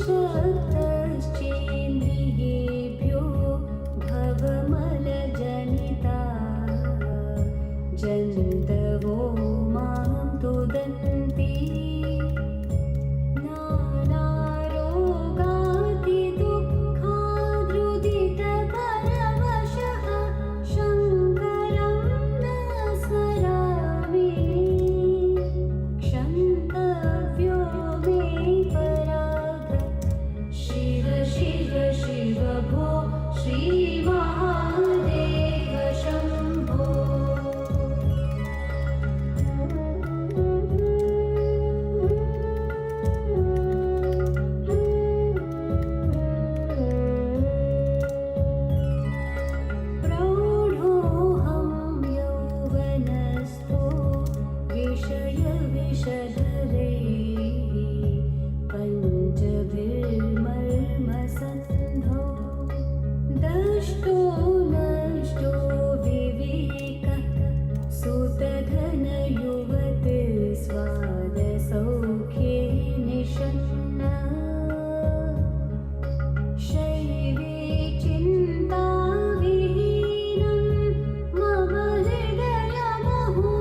शक्तश्चेन्द्रियेभ्यो भवमलजनिता जन्तवो मां तुदन्ति नानारोगातिदुःखाद्रुदितपरवशः शङ्करं न स्मरामि क्षन्तव्यो मे पराग शिव शिव शिव भो श्रीमहादेव शम्भो प्रौढोऽहं यौवनस्थो विषयविषधरैः पञ्चभिर्मर्मसन्धौ दष्टो नष्टो विवेकः सुतधनयुवति स्वादसौख्ये निषण्णः शैवे चिन्ताविहीनं मम हृदयमहो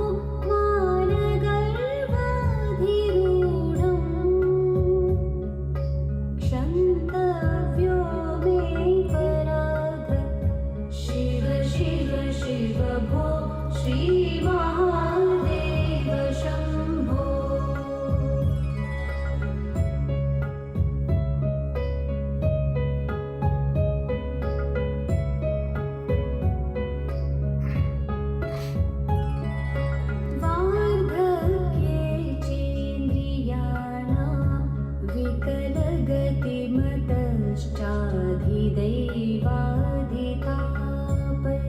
मानगर्वाधिरूढम् क्षन्तव्यो मे पराग शिव शिव शिव भो श्रीमहादेव शम्भो वार्धक्ये चेन्द्रियाणां विकलगतिमतश्चाधिदैवाधितापैः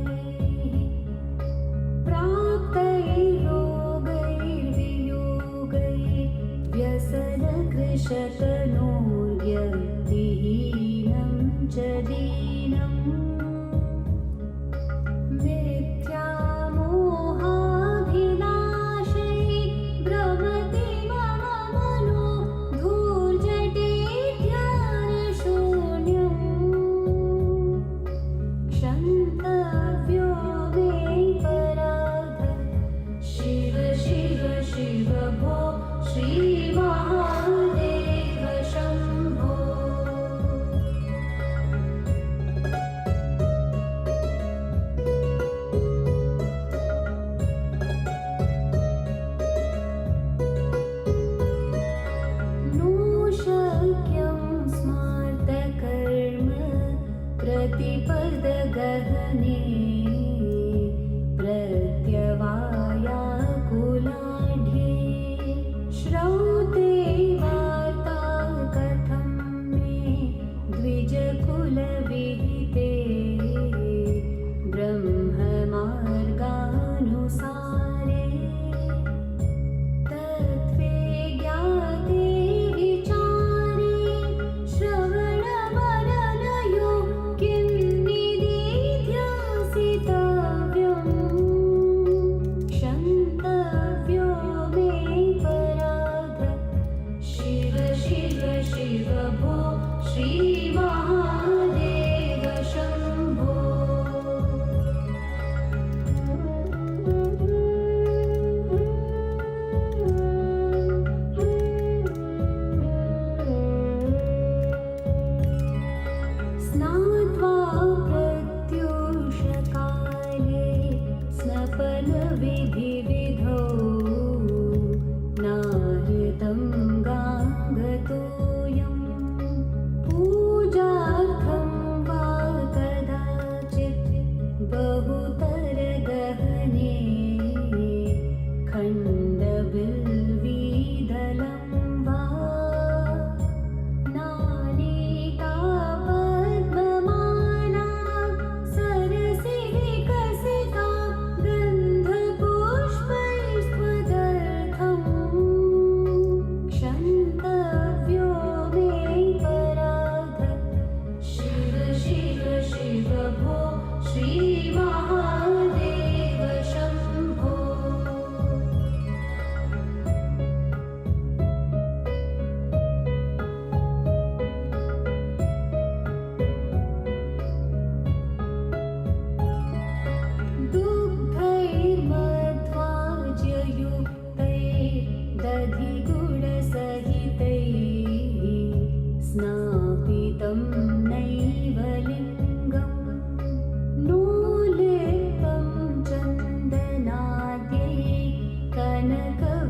प्राप्तैर्भोगैर्वियोगैर्व्यसनकृशतनोर्व्यक्तिहीनं च दीनम् मिथ्यामोहाभिलाषैः भ्रमति मम मनो धूर्जटे ध्यानशून्यम् क्षन्तव्यो मे पराग शिव शिव शिव भो श्रीमहादेव शम्भो नार्पितं नैव लिङ्गम् नो लेपं चन्दनाद्यैः कनकविरचितैः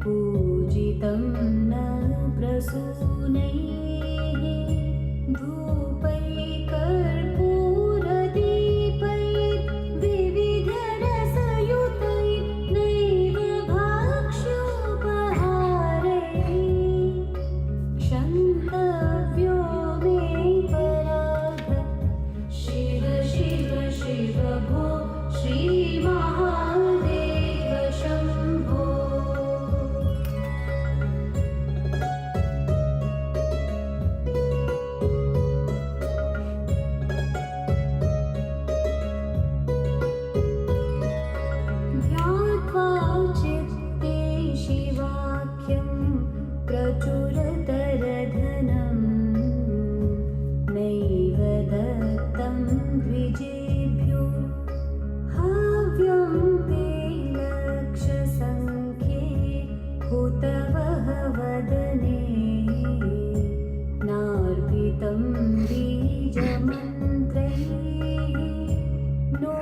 पूजितं न प्रसूनैः धूपैकर्पूरदीपैर्विविधरसयुतैर्नैव भक्ष्योपहारैः क्षन्तव्यो मे पराग शिव शिव शिव भो श्रीमहादेव शम्भो ध्यात्वा चित्ते शिवाख्यं प्रचुरतरधनं नैव दत्तं द्विजेभ्यो हव्यं ते लक्षसङ्ख्ये हुतवः वदने नार्पितं बीजमन्त्रैः नो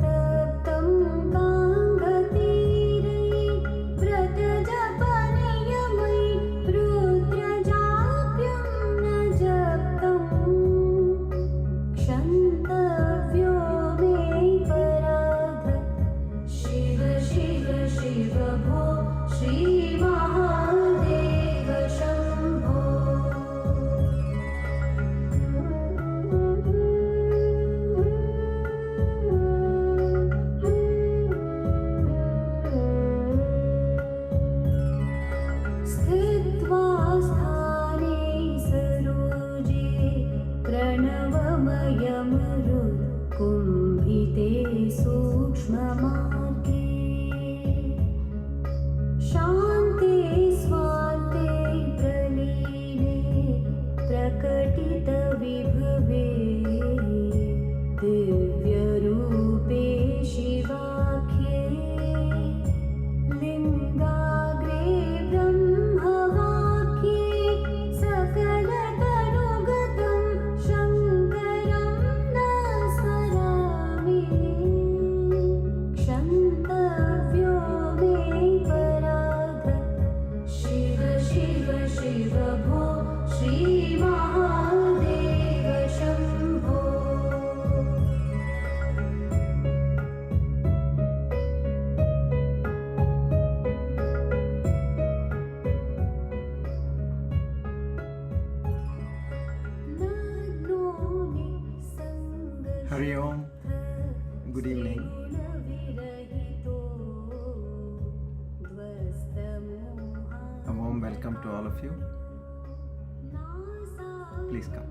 तप्तं गाङ्गतीरैः व्रतजपनियमैः रुद्रजाप्यं न जप्तम् क्षन्तव्यो मे पराग शिव शिव शिव भो श्रीमहादेव शम्भो स्थित्वा स्थाने सरोजे प्रणवमयमरुत्कुम्भिते सूक्ष्ममार्गे शान्ते स्वान्ते प्रलीने प्रकटितविभवे दिव्यरूपे शिवाख्ये लिङ्गाग्रे ब्रह्मवाक्ये सकलतनुगतं शङ्करं न स्मरामि क्षन्तव्यो मे पराग शिव शिव शिव भो श्रीमहादेव Shambho नग्नो Hari Om. Good evening. A warm welcome to all of you. Please come.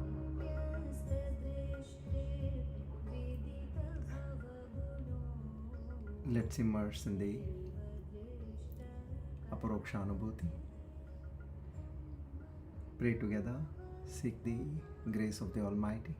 Let's immerse in the Aparoksha Anubhuti. Pray together, seek the grace of the Almighty.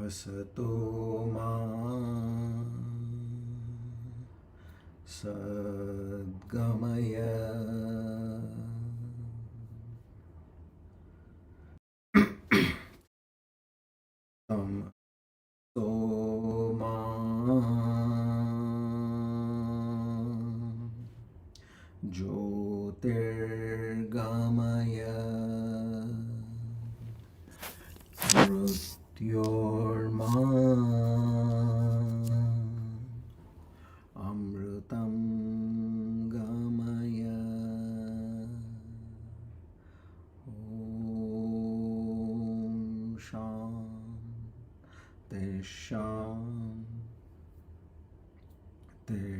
Asato ma sadgamaya soma Jyotirgamaya Mrityorma Amritam Gamaya Om Shanti Shanti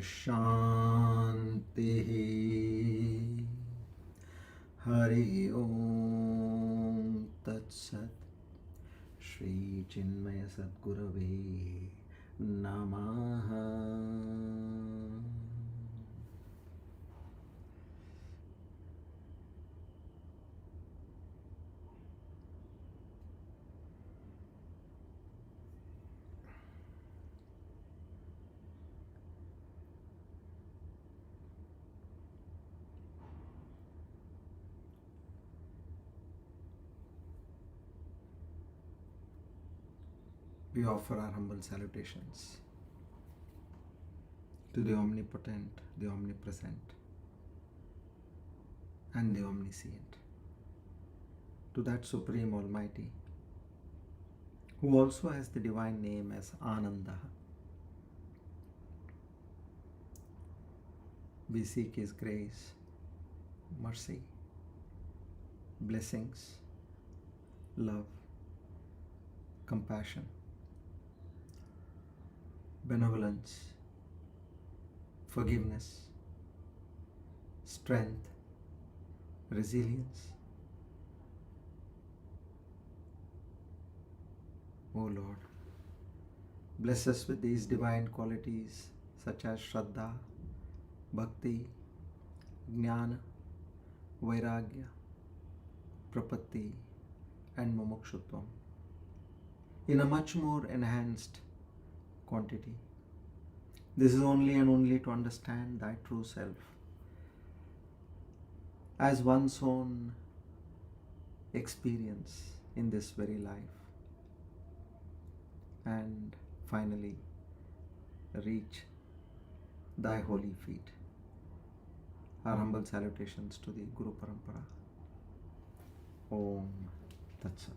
Shanti Hari Om Tat Sat Shri Chinmaya Sadgurave Namaha. We offer our humble salutations to the omnipotent, the omnipresent, and the omniscient, to that Supreme Almighty, who also has the divine name as Ananda. We seek His grace, mercy, blessings, love, compassion, benevolence, forgiveness, strength, resilience. O Lord, bless us with these divine qualities such as Shraddha, Bhakti, Jnana, Vairagya, Prapatti, and Mumukshutvam in a much more enhanced quantity. This is only and only to understand Thy true self as one's own experience in this very life, and finally reach Thy holy feet. Our humble salutations to the Guru Parampara. Om Tat Sat.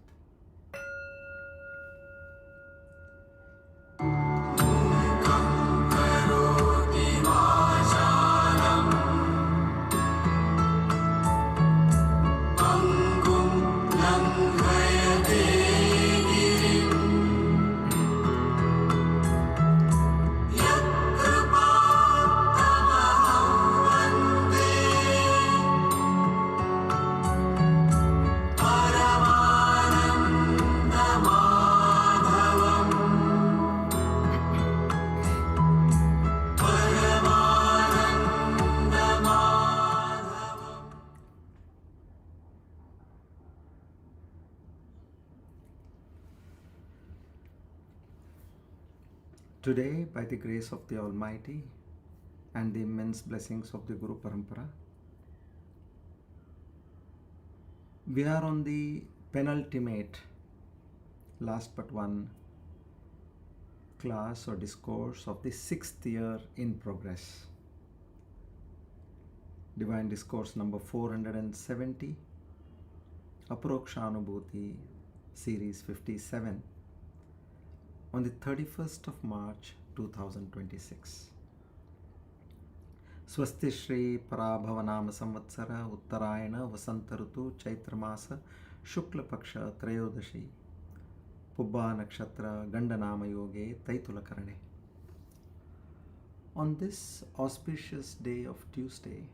Today, by the grace of the Almighty and the immense blessings of the Guru Parampara, we are on the penultimate, last but one class or discourse of the 6th year in progress. Divine Discourse number 470, Aparoksha Anubhuthi, series 57, on the 31st of March 2026. Swasti Shri Parabhavanama Samvatsara Uttarayana Vasantarutu Chaitramasa Shukla Paksha Trayodashi Pubba Nakshatra Gandanama Yoge Taitulakarane. On this auspicious day of Tuesday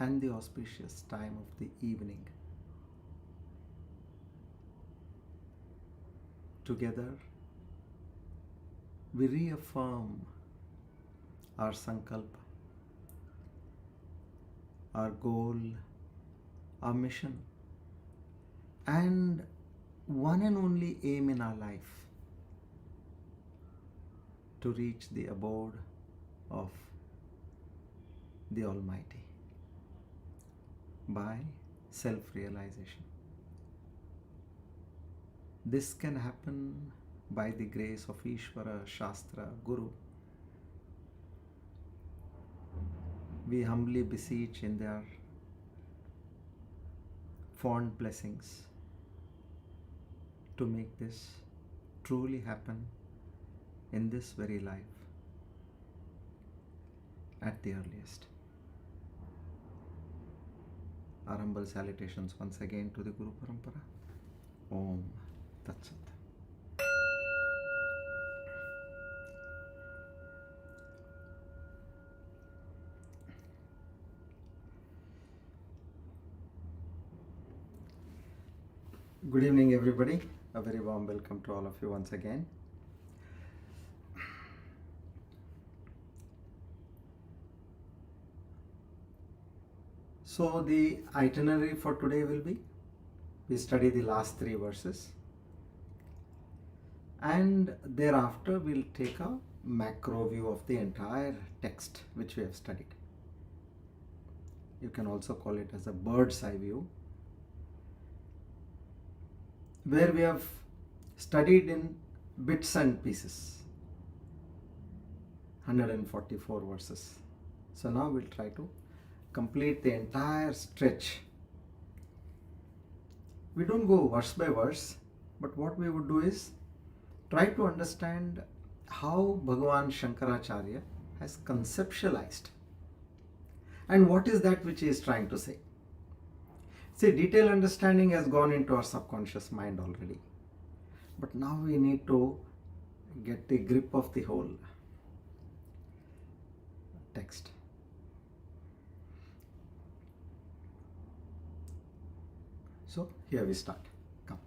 and the auspicious time of the evening, together we reaffirm our sankalpa, our goal, our mission, and one and only aim in our life: to reach the abode of the Almighty by self-realization. This can happen by the grace of Ishvara, Shastra, Guru, we humbly beseech in their fond blessings to make this truly happen in this very life at the earliest. Our humble salutations once again to the Guru Parampara. Om Tat Sat. Good evening, everybody. A very warm welcome to all of you once again. So the itinerary for today will be, we study the last 3 verses and thereafter we'll take a macro view of the entire text which we have studied. You can also call it as a bird's eye view, where we have studied in bits and pieces, 144 verses. So now we'll try to complete the entire stretch. We don't go verse by verse, but what we would do is try to understand how Bhagavan Shankaracharya has conceptualized and what is that which he is trying to say. See, detailed understanding has gone into our subconscious mind already, but now we need to get the grip of the whole text. So here we start. Come.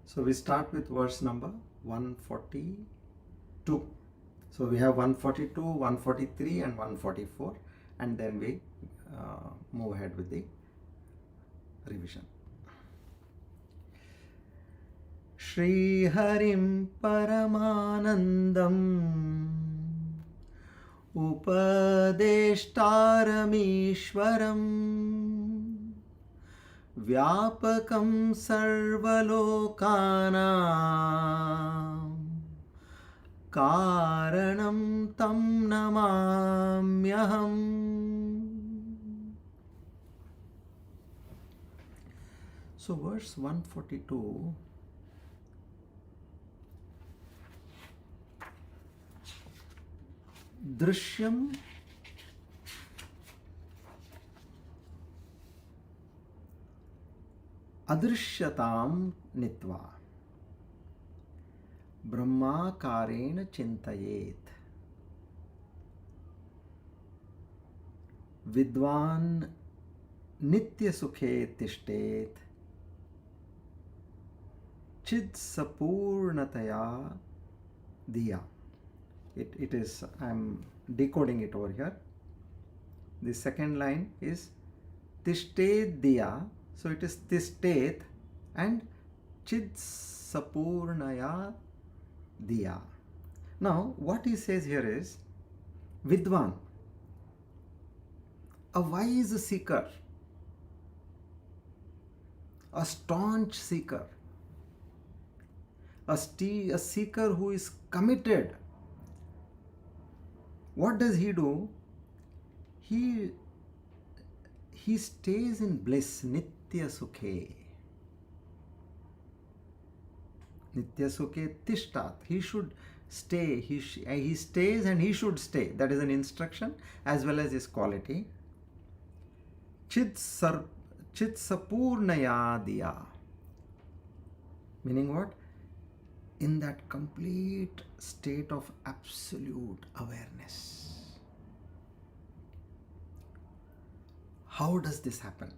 So we start with verse number 142. So we have 142, 143 and 144, and then we move ahead with the revision. Shri Harim Paramanandam Upadeshtaramishwaram Vyapakam Sarvalokanam Karanam Tam Namamyaham. So verse 142, Drishyam Adrishyatam Nitva Brahmakarena Chintayet Vidwan Nitya Sukhe Tishtet Chid Sapurnataya Diya. It is, I am decoding it over here. The second line is Tishtet Diya. So it is Tishtet and Chid Sapurnaya Diya. Now what he says here is Vidwan, a wise seeker, a staunch seeker, a seeker who is committed. What does he do? He stays in bliss, Nitya Sukhe. Nitya Sukhe Tishtat. He should stay. He stays and he should stay. That is an instruction as well as his quality. Chit Sapurnaya Diya. Meaning what? In that complete state of absolute awareness. How does this happen?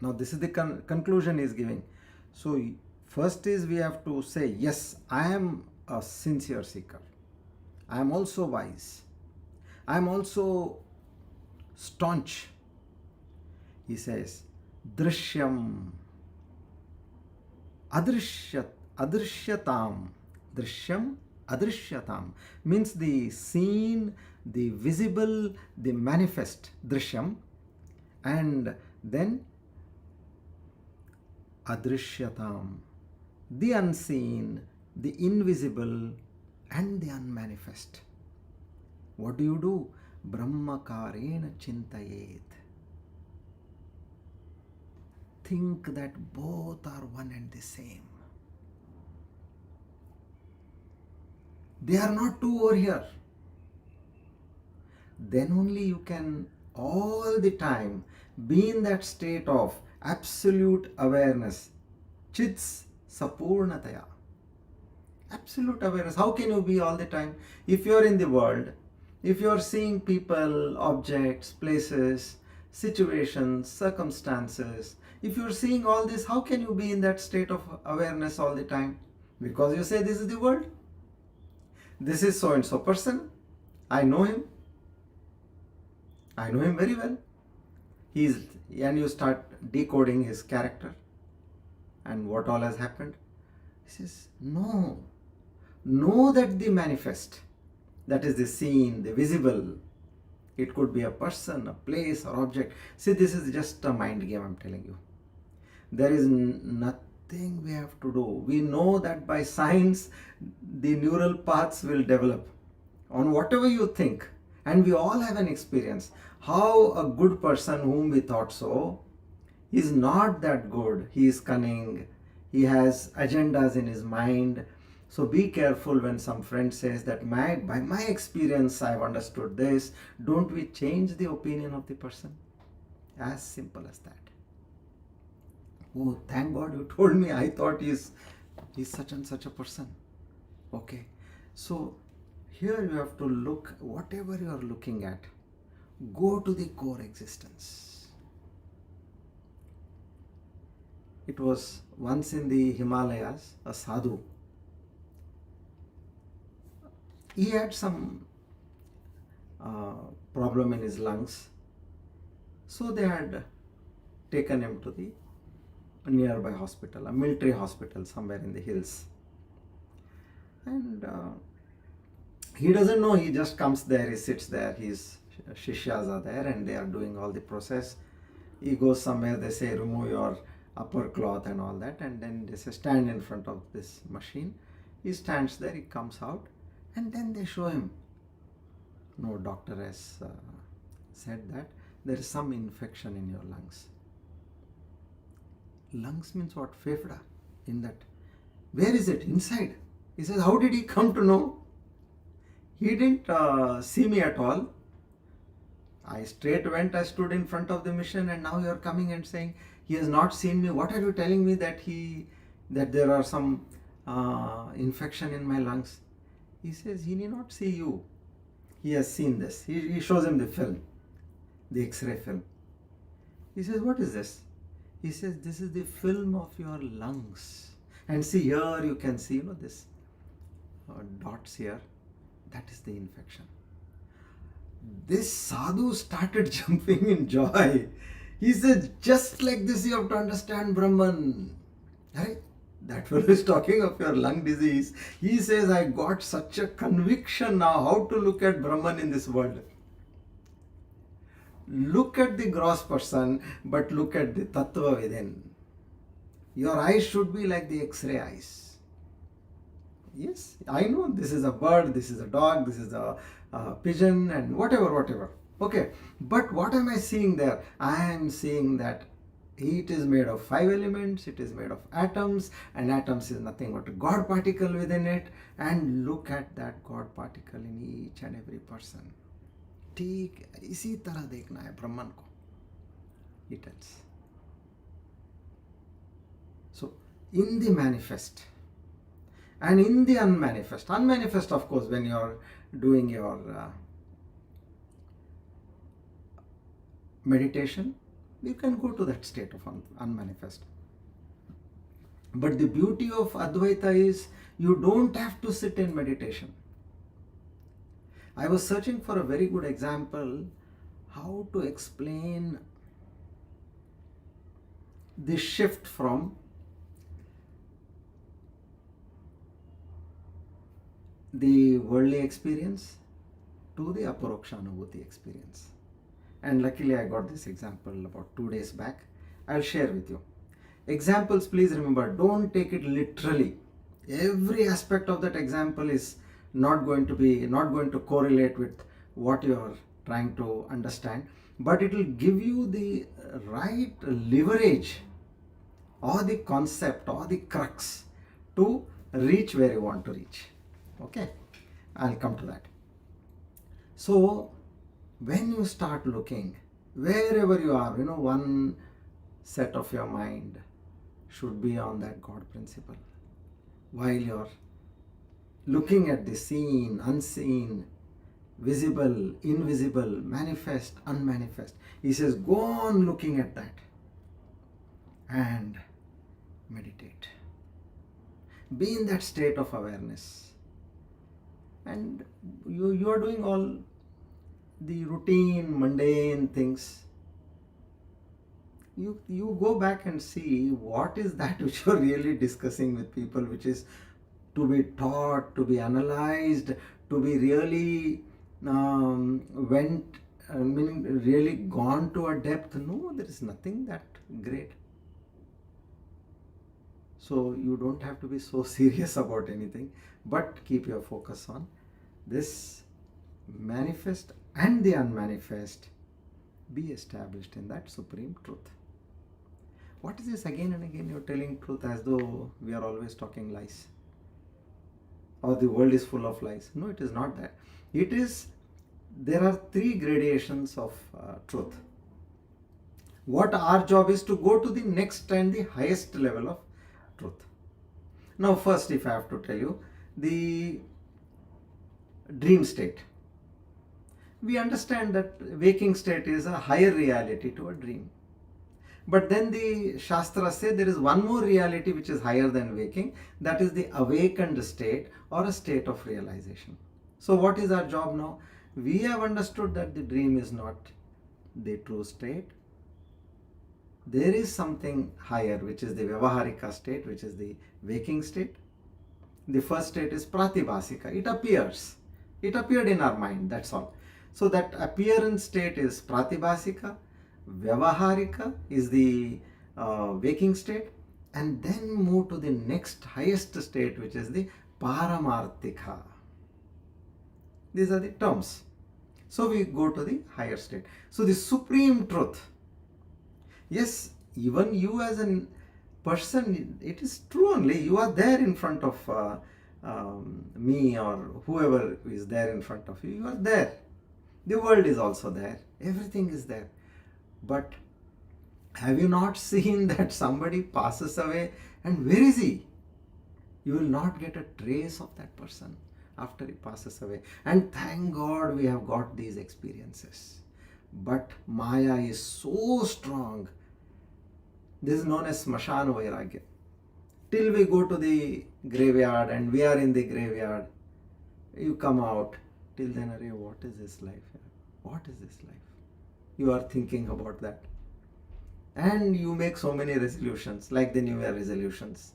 Now this is the conclusion he is giving. So first is we have to say, yes, I am a sincere seeker. I am also wise. I am also staunch. He says, Drishyam Adrishyatam. Drishyam Adrishyatam means the seen, the visible, the manifest. Drishyam. And then Adrishyatam, the unseen, the invisible and the unmanifest. What do you do? brahmakarena chintayet. Think that both are one and the same. They are not two over here. Then only you can all the time be in that state of absolute awareness. Chits sapurnataya. Absolute awareness. How can you be all the time? If you are in the world, if you are seeing people, objects, places, situations, circumstances, if you are seeing all this, how can you be in that state of awareness all the time? Because you say, this is the world. This is so and so person. I know him. I know him very well. And you start decoding his character and what all has happened. He says, no. Know that the manifest, that is the seen, the visible. It could be a person, a place, or object. See, this is just a mind game, I'm telling you. There is nothing we have to do. We know that by science, the neural paths will develop on whatever you think. And we all have an experience. How a good person whom we thought so is not that good. He is cunning. He has agendas in his mind. So be careful when some friend says that by my experience I have understood this. Don't we change the opinion of the person? As simple as that. Oh, thank God you told me. I thought he's such and such a person. Okay. So here you have to look, whatever you are looking at, go to the core existence. It was once in the Himalayas, a sadhu. He had some problem in his lungs. So they had taken him to the nearby hospital, a military hospital somewhere in the hills. And he doesn't know, he just comes there, he sits there, his shishyas are there and they are doing all the process. He goes somewhere, they say remove your upper cloth and all that, and then they say stand in front of this machine. He stands there, he comes out, and then they show him. No, doctor has said that there is some infection in your lungs. Lungs means what? Fefda. In that. Where is it? Inside. He says, how did he come to know? He didn't see me at all. I straight went, I stood in front of the mission, and now you are coming and saying, he has not seen me. What are you telling me that there are some infection in my lungs? He says, he need not see you. He has seen this. He shows him the film, the X-ray film. He says, what is this? He says, this is the film of your lungs. And see here, you can see, this dots here. That is the infection. This sadhu started jumping in joy. He says, just like this you have to understand Brahman. Right? That fellow is talking of your lung disease. He says, I got such a conviction now how to look at Brahman in this world. Look at the gross person, but look at the tattva within. Your eyes should be like the X-ray eyes. Yes, I know this is a bird, this is a dog, this is a pigeon, and whatever. Okay, but what am I seeing there? I am seeing that heat is made of 5 elements, it is made of atoms, and atoms is nothing but a God particle within it. And look at that God particle in each and every person. ठीक इसी तरह देखना है ब्रह्मन को, he tells. So in the manifest and in the unmanifest of course, when you are doing your meditation, you can go to that state of unmanifest. But the beauty of Advaita is you don't have to sit in meditation. I was searching for a very good example how to explain the shift from the worldly experience to the Aparoksha Anubhuti experience. And luckily I got this example about 2 days back. I'll share with you. Examples, please remember, don't take it literally. Every aspect of that example is not going to correlate with what you are trying to understand, but it will give you the right leverage or the concept or the crux to reach where you want to reach. Okay, I'll come to that. So when you start looking wherever you are, one set of your mind should be on that God principle while you're looking at the seen, unseen, visible, invisible, manifest, unmanifest. He says, go on looking at that and meditate. Be in that state of awareness. And you are doing all the routine, mundane things. You go back and see what is that which you are really discussing with people, which is to be taught, to be analyzed, to be really really gone to a depth. No, there is nothing that great. So you don't have to be so serious about anything, but keep your focus on this manifest and the unmanifest. Be established in that supreme truth. What is this? Again and again you're telling truth as though we are always talking lies, or the world is full of lies. No, it is not that. It is, there are three gradations of truth. What our job is to go to the next and the highest level of truth. Now first, if I have to tell you, the dream state. We understand that waking state is a higher reality to a dream. But then the Shastras say there is one more reality which is higher than waking, that is the awakened state or a state of realization. So what is our job now? We have understood that the dream is not the true state. There is something higher, which is the Vyavaharika state, which is the waking state. The first state is Pratibhasika. It appears. It appeared in our mind, that's all. So that appearance state is Pratibhasika. Vyavaharika is the waking state, and then move to the next highest state, which is the Paramarthika. These are the terms. So we go to the higher state. So the supreme truth. Yes, even you as a person, it is true only. You are there in front of me or whoever is there in front of you. You are there. The world is also there. Everything is there. But have you not seen that somebody passes away and where is he? You will not get a trace of that person after he passes away. And thank God we have got these experiences. But Maya is so strong. This is known as Smashana Vairagya. Till we go to the graveyard and we are in the graveyard, you come out. Till then, what is this life? What is this life? You are thinking about that. And you make so many resolutions, like the New Year resolutions.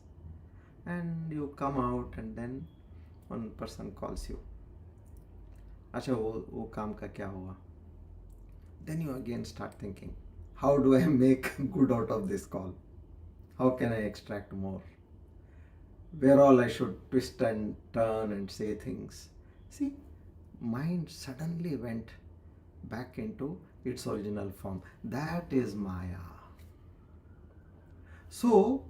And you come out and then one person calls you. Acha, wo kaam ka kya hua? Then you again start thinking, how do I make good out of this call? How can I extract more? Where all I should twist and turn and say things. See, mind suddenly went back into its original form. That is Maya. So,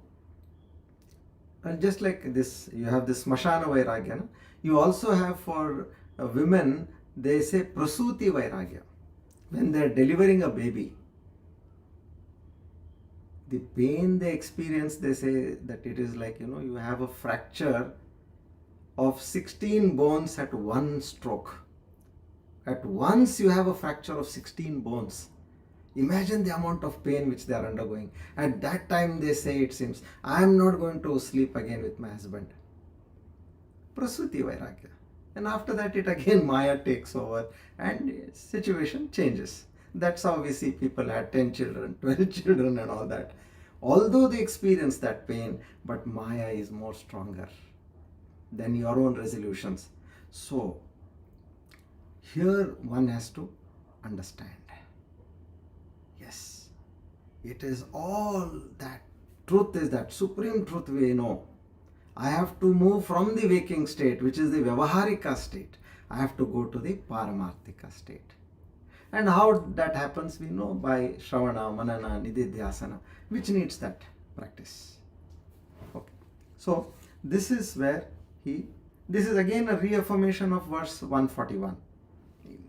just like this, you have this Smashana Vairagya. No? You also have for women, they say Prasuti Vairagya. When they are delivering a baby, the pain they experience, they say that it is like, you have a fracture of 16 bones at one stroke. At once you have a fracture of 16 bones. Imagine the amount of pain which they are undergoing. At that time they say, it seems, I am not going to sleep again with my husband. Prasuti Vairagya. And after that it again Maya takes over and situation changes. That's how we see people had 10 children, 12 children and all that. Although they experience that pain, but Maya is more stronger than your own resolutions. So, here one has to understand. Yes, it is all that. Truth is that supreme truth we know. I have to move from the waking state, which is the Vyavaharika state. I have to go to the Paramarthika state. And how that happens, we know by Shravana, Manana, Nididhyasana, which needs that practice. Okay. So this is where this is again a reaffirmation of verse 141.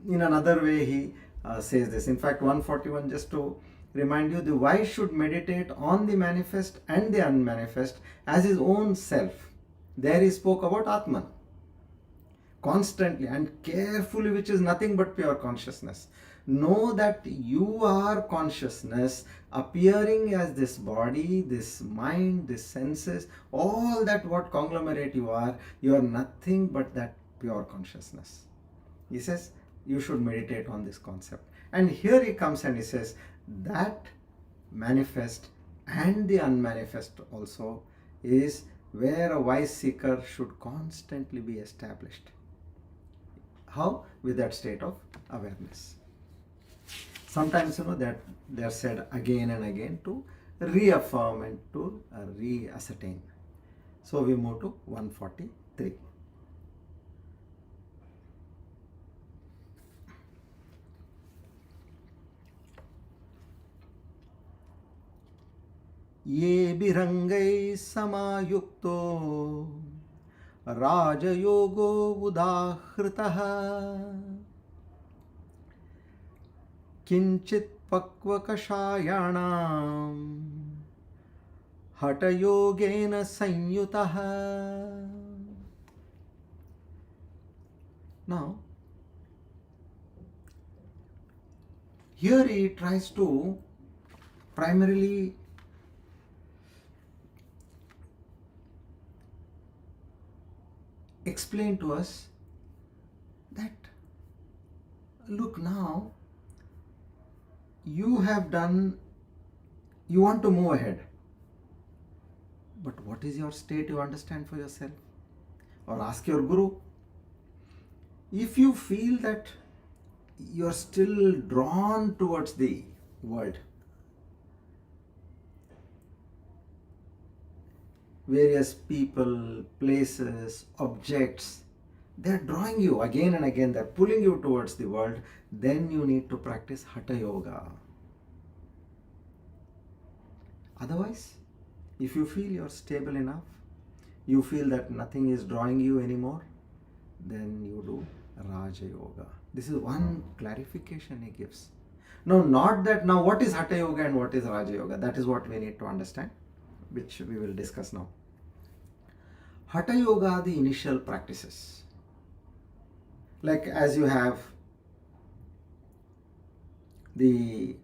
In another way, he says this. In fact, 141, just to remind you, the wise should meditate on the manifest and the unmanifest as his own self. There he spoke about Atman. Constantly and carefully, which is nothing but pure consciousness. Know that you are consciousness appearing as this body, this mind, this senses, all that what conglomerate you are nothing but that pure consciousness. He says you should meditate on this concept. And here he comes and he says that manifest and the unmanifest also is where a wise seeker should constantly be established. How? With that state of awareness. Sometimes, that they are said again and again to reaffirm and to reascertain. So we move to 143. ये बिरंगै समायुक्तो राजयोगो उदाहृतः किंचित् पक्वकषायाणां हठयोगेन संयुतः. Now, here he tries to primarily explain to us that, look, now you want to move ahead, but what is your state, you understand for yourself, or ask your guru. If you feel that you are still drawn towards the world, various people, places, objects, they are drawing you again and again, they are pulling you towards the world, then you need to practice Hatha Yoga. Otherwise, if you feel you are stable enough, you feel that nothing is drawing you anymore, then you do Raja Yoga. This is one clarification he gives. Now, not that, now what is Hatha Yoga and what is Raja Yoga? That is what we need to understand, which we will discuss now. Hatha Yoga are the initial practices. Like as you have the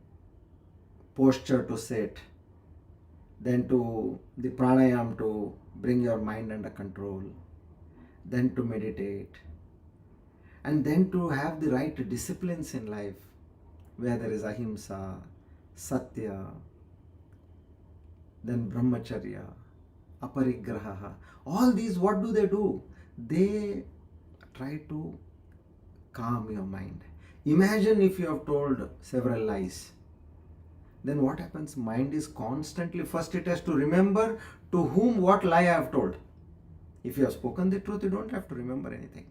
posture to sit, then to the pranayam to bring your mind under control, then to meditate, and then to have the right disciplines in life, where there is ahimsa, satya, then brahmacharya, aparigraha. All these, what do? They try to calm your mind. Imagine if you have told several lies. Then what happens? Mind is constantly, first it has to remember to whom what lie I have told. If you have spoken the truth, you don't have to remember anything.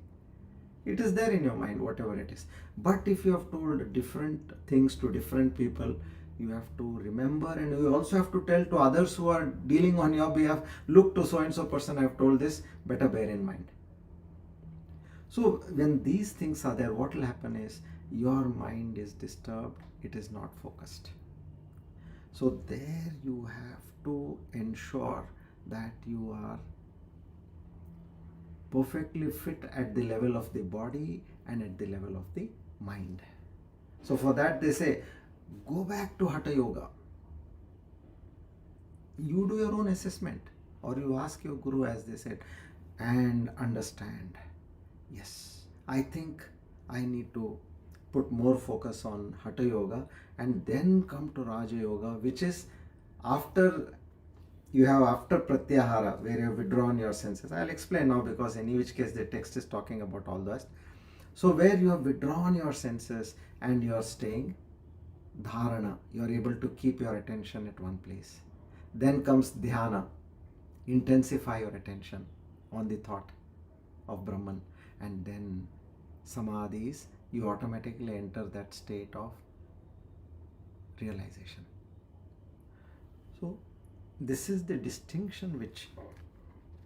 It is there in your mind, whatever it is. But if you have told different things to different people, you have to remember, and you also have to tell to others who are dealing on your behalf, look, to so and so person I have told this, better bear in mind. So when these things are there, what will happen is your mind is disturbed, it is not focused. So there you have to ensure that you are perfectly fit at the level of the body and at the level of the mind. So for that they say, go back to Hatha Yoga. You do your own assessment, or you ask your guru, as they said, and understand, yes, I think I need to put more focus on Hatha Yoga, and then come to Raja Yoga, which is after Pratyahara, where you have withdrawn your senses. I'll explain now, because in which case the text is talking about all that. So where you have withdrawn your senses and you are staying, Dharana, you are able to keep your attention at one place. Then comes Dhyana, intensify your attention on the thought of Brahman. And then Samadhi is you automatically enter that state of realization. So, this is the distinction which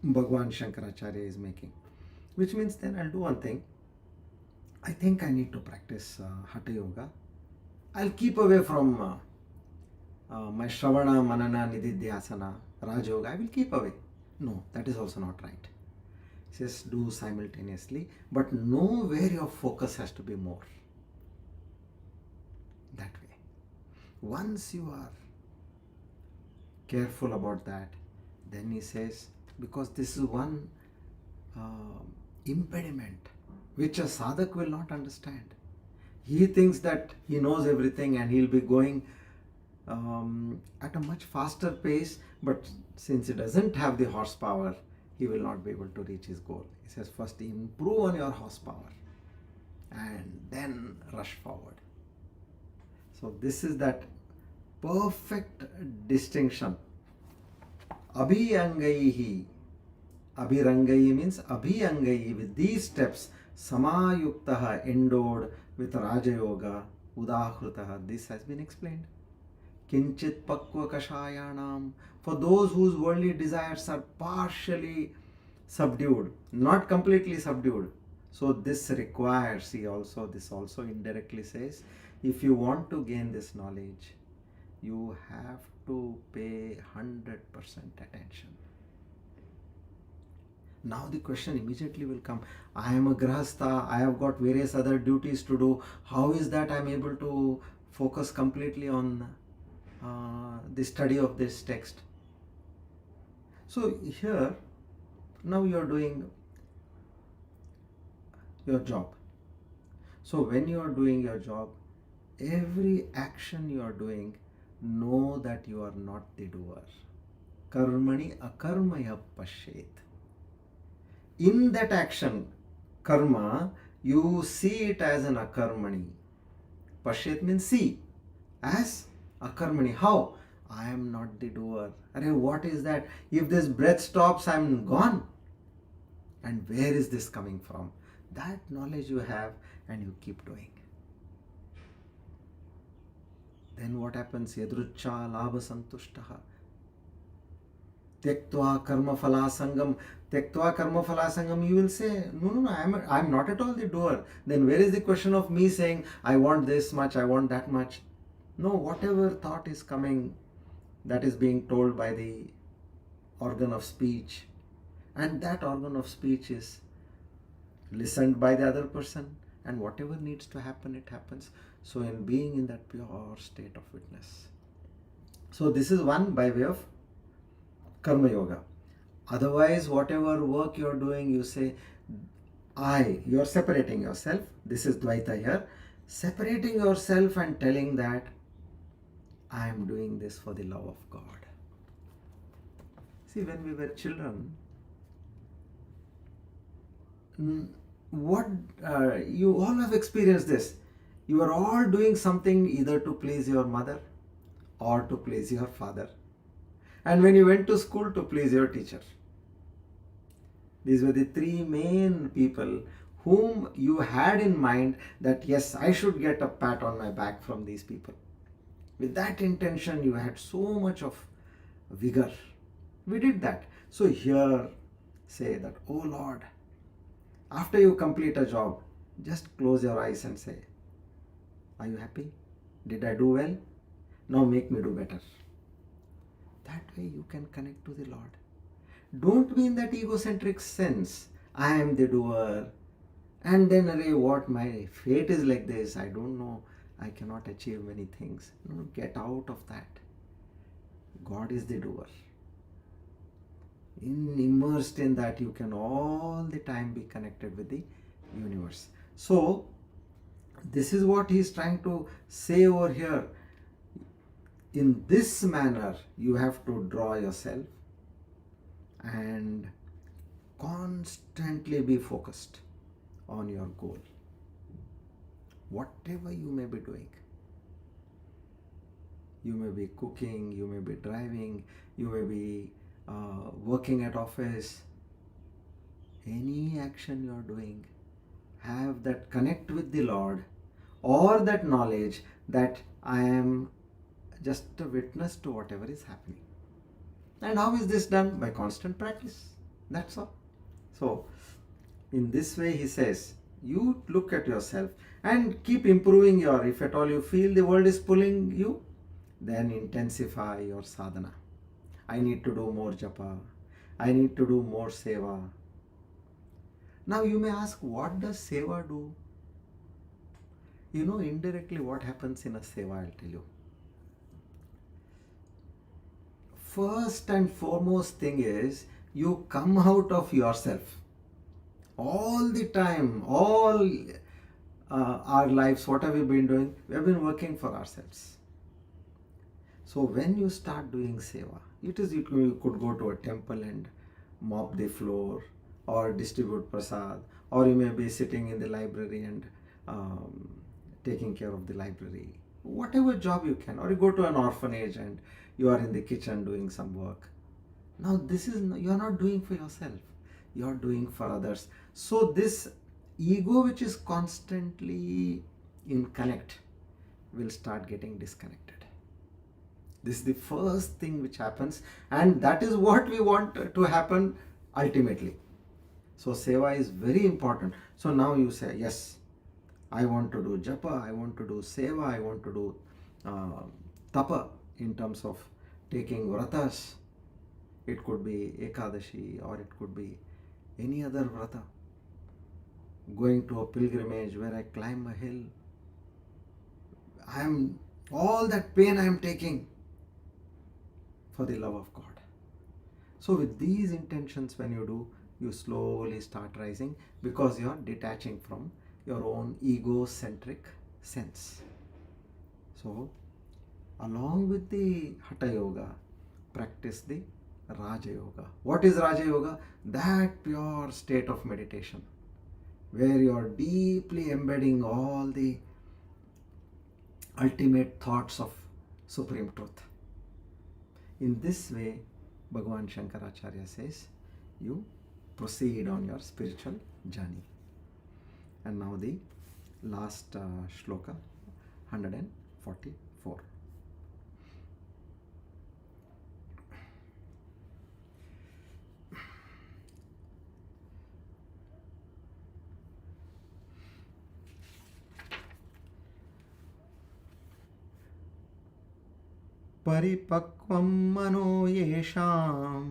Bhagwan Shankaracharya is making. Which means then I'll do one thing. I think I need to practice Hatha Yoga. I'll keep away from my Shravana, Manana, Nididhyasana, Raj Yoga. I will keep away. No, that is also not right. Just do simultaneously, but know where your focus has to be more. That way. Once you are careful about that, then he says, because this is one impediment which a sadhak will not understand. He thinks that he knows everything and he'll be going at a much faster pace, but since he doesn't have the horsepower, he will not be able to reach his goal. He says, first improve on your horsepower and then rush forward. So this is that perfect distinction. Abhiyangaihi. Abhirangai means abhiyangai, with these steps, samayuktaha, endowed with Raja Yoga, udahrutaha. This has been explained. Kinchit pakva kashayanam, for those whose worldly desires are partially subdued, not completely subdued. So this requires, this also indirectly says, if you want to gain this knowledge, you have to pay 100% attention. Now the question immediately will come, I am a grahastha, I have got various other duties to do. How is that I am able to focus completely on the study of this text? So here, now you are doing your job. So when you are doing your job, every action you are doing, know that you are not the doer. Karmani akarmaya pashet. In that action, karma, you see it as an akarmani. Pashet means see, as akarmani. How? I am not the doer. Arey, what is that? If this breath stops, I am gone. And where is this coming from? That knowledge you have and you keep doing. Then what happens? Yadrucha labha santushtaha. Tyaktva karma phala sangam. Tyaktva karma phala sangam, you will say, no, I am not at all the doer. Then where is the question of me saying, I want this much, I want that much? No, whatever thought is coming, that is being told by the organ of speech. And that organ of speech is listened by the other person. And whatever needs to happen, it happens. So in being in that pure state of witness. So this is one by way of Karma Yoga. Otherwise, whatever work you are doing, you say, you are separating yourself. This is Dvaita here. Separating yourself and telling that I am doing this for the love of God. See, when we were children, you all have experienced this. You are all doing something either to please your mother or to please your father. And when you went to school, to please your teacher. These were the three main people whom you had in mind that yes, I should get a pat on my back from these people. With that intention, you had so much of vigor. We did that. So here, say that, oh Lord, after you complete a job, just close your eyes and say, are you happy? Did I do well? Now make me do better. That way you can connect to the Lord. Don't be in that egocentric sense. I am the doer. And then, what, my fate is like this. I don't know. I cannot achieve many things. No, get out of that. God is the doer. Immersed in that, you can all the time be connected with the universe. So, this is what he is trying to say over here. In this manner, you have to draw yourself and constantly be focused on your goal. Whatever you may be doing. You may be cooking, you may be driving, you may be working at office. Any action you are doing have that connect with the Lord, or that knowledge that I am just a witness to whatever is happening. And how is this done? By constant practice. That's all. So, in this way, he says, you look at yourself and keep improving if at all you feel the world is pulling you, then intensify your sadhana. I need to do more japa. I need to do more seva. Now you may ask, what does seva do? You know indirectly what happens in a seva, I'll tell you. First and foremost thing is, you come out of yourself. All the time, all our lives, what have we been doing? We have been working for ourselves. So when you start doing seva, you could go to a temple and mop the floor, or distribute prasad, or you may be sitting in the library and taking care of the library. Whatever job you can, or you go to an orphanage and you are in the kitchen doing some work. Now you are not doing for yourself, you are doing for others. So this ego which is constantly in connect will start getting disconnected. This is the first thing which happens, and that is what we want to happen ultimately. So seva is very important. So now you say, yes, I want to do japa, I want to do seva, I want to do tapa in terms of taking vratas. It could be Ekadashi, or it could be any other vrata. Going to a pilgrimage where I climb a hill. All that pain I am taking for the love of God. So with these intentions, when you do, you slowly start rising, because you are detaching from your own egocentric sense. So along with the Hatha Yoga, practice the Raja Yoga. What is Raja Yoga? That pure state of meditation where you are deeply embedding all the ultimate thoughts of Supreme Truth. In this way, Bhagavan Shankaracharya says, you proceed on your spiritual journey. And now the last shloka, 144. परिपक्वं मनो येषां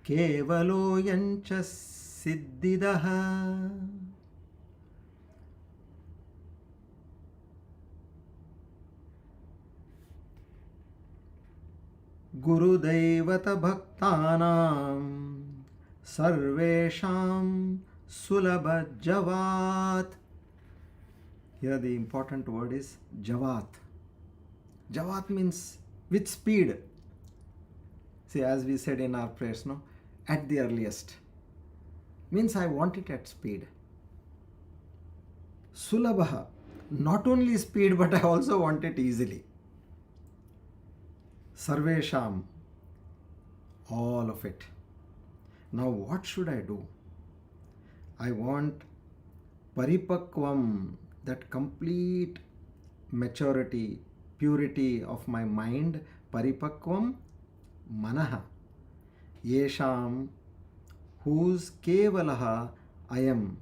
केवलोऽयञ्च सिद्धिदः गुरुदैवत भक्तानां सर्वेषां सुलभजवात्. Here the important word is javat. Javat means with speed. See, as we said in our prayers, no, at the earliest. Means I want it at speed. Sulabha, not only speed, but I also want it easily. Sarvesham, all of it. Now what should I do? I want paripakvam, that complete maturity, purity of my mind. Paripakvam manaha, yesham, whose kevalaha I am,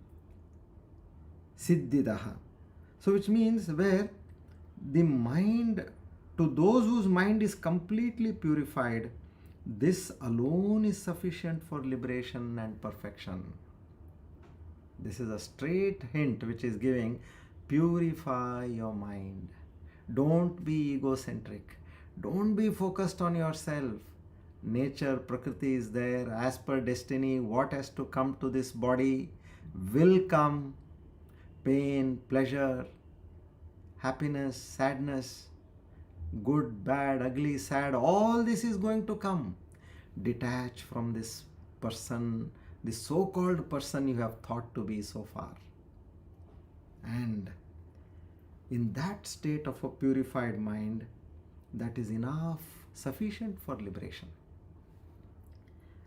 siddhidaha. So which means where the mind, to those whose mind is completely purified, this alone is sufficient for liberation and perfection. This is a straight hint which is giving, purify your mind. Don't be egocentric. Don't be focused on yourself. Nature, Prakriti is there as per destiny. What has to come to this body will come. Pain, pleasure, happiness, sadness, good, bad, ugly, sad, all this is going to come. Detach from this person, the so-called person you have thought to be so far. And in that state of a purified mind, that is enough, sufficient for liberation.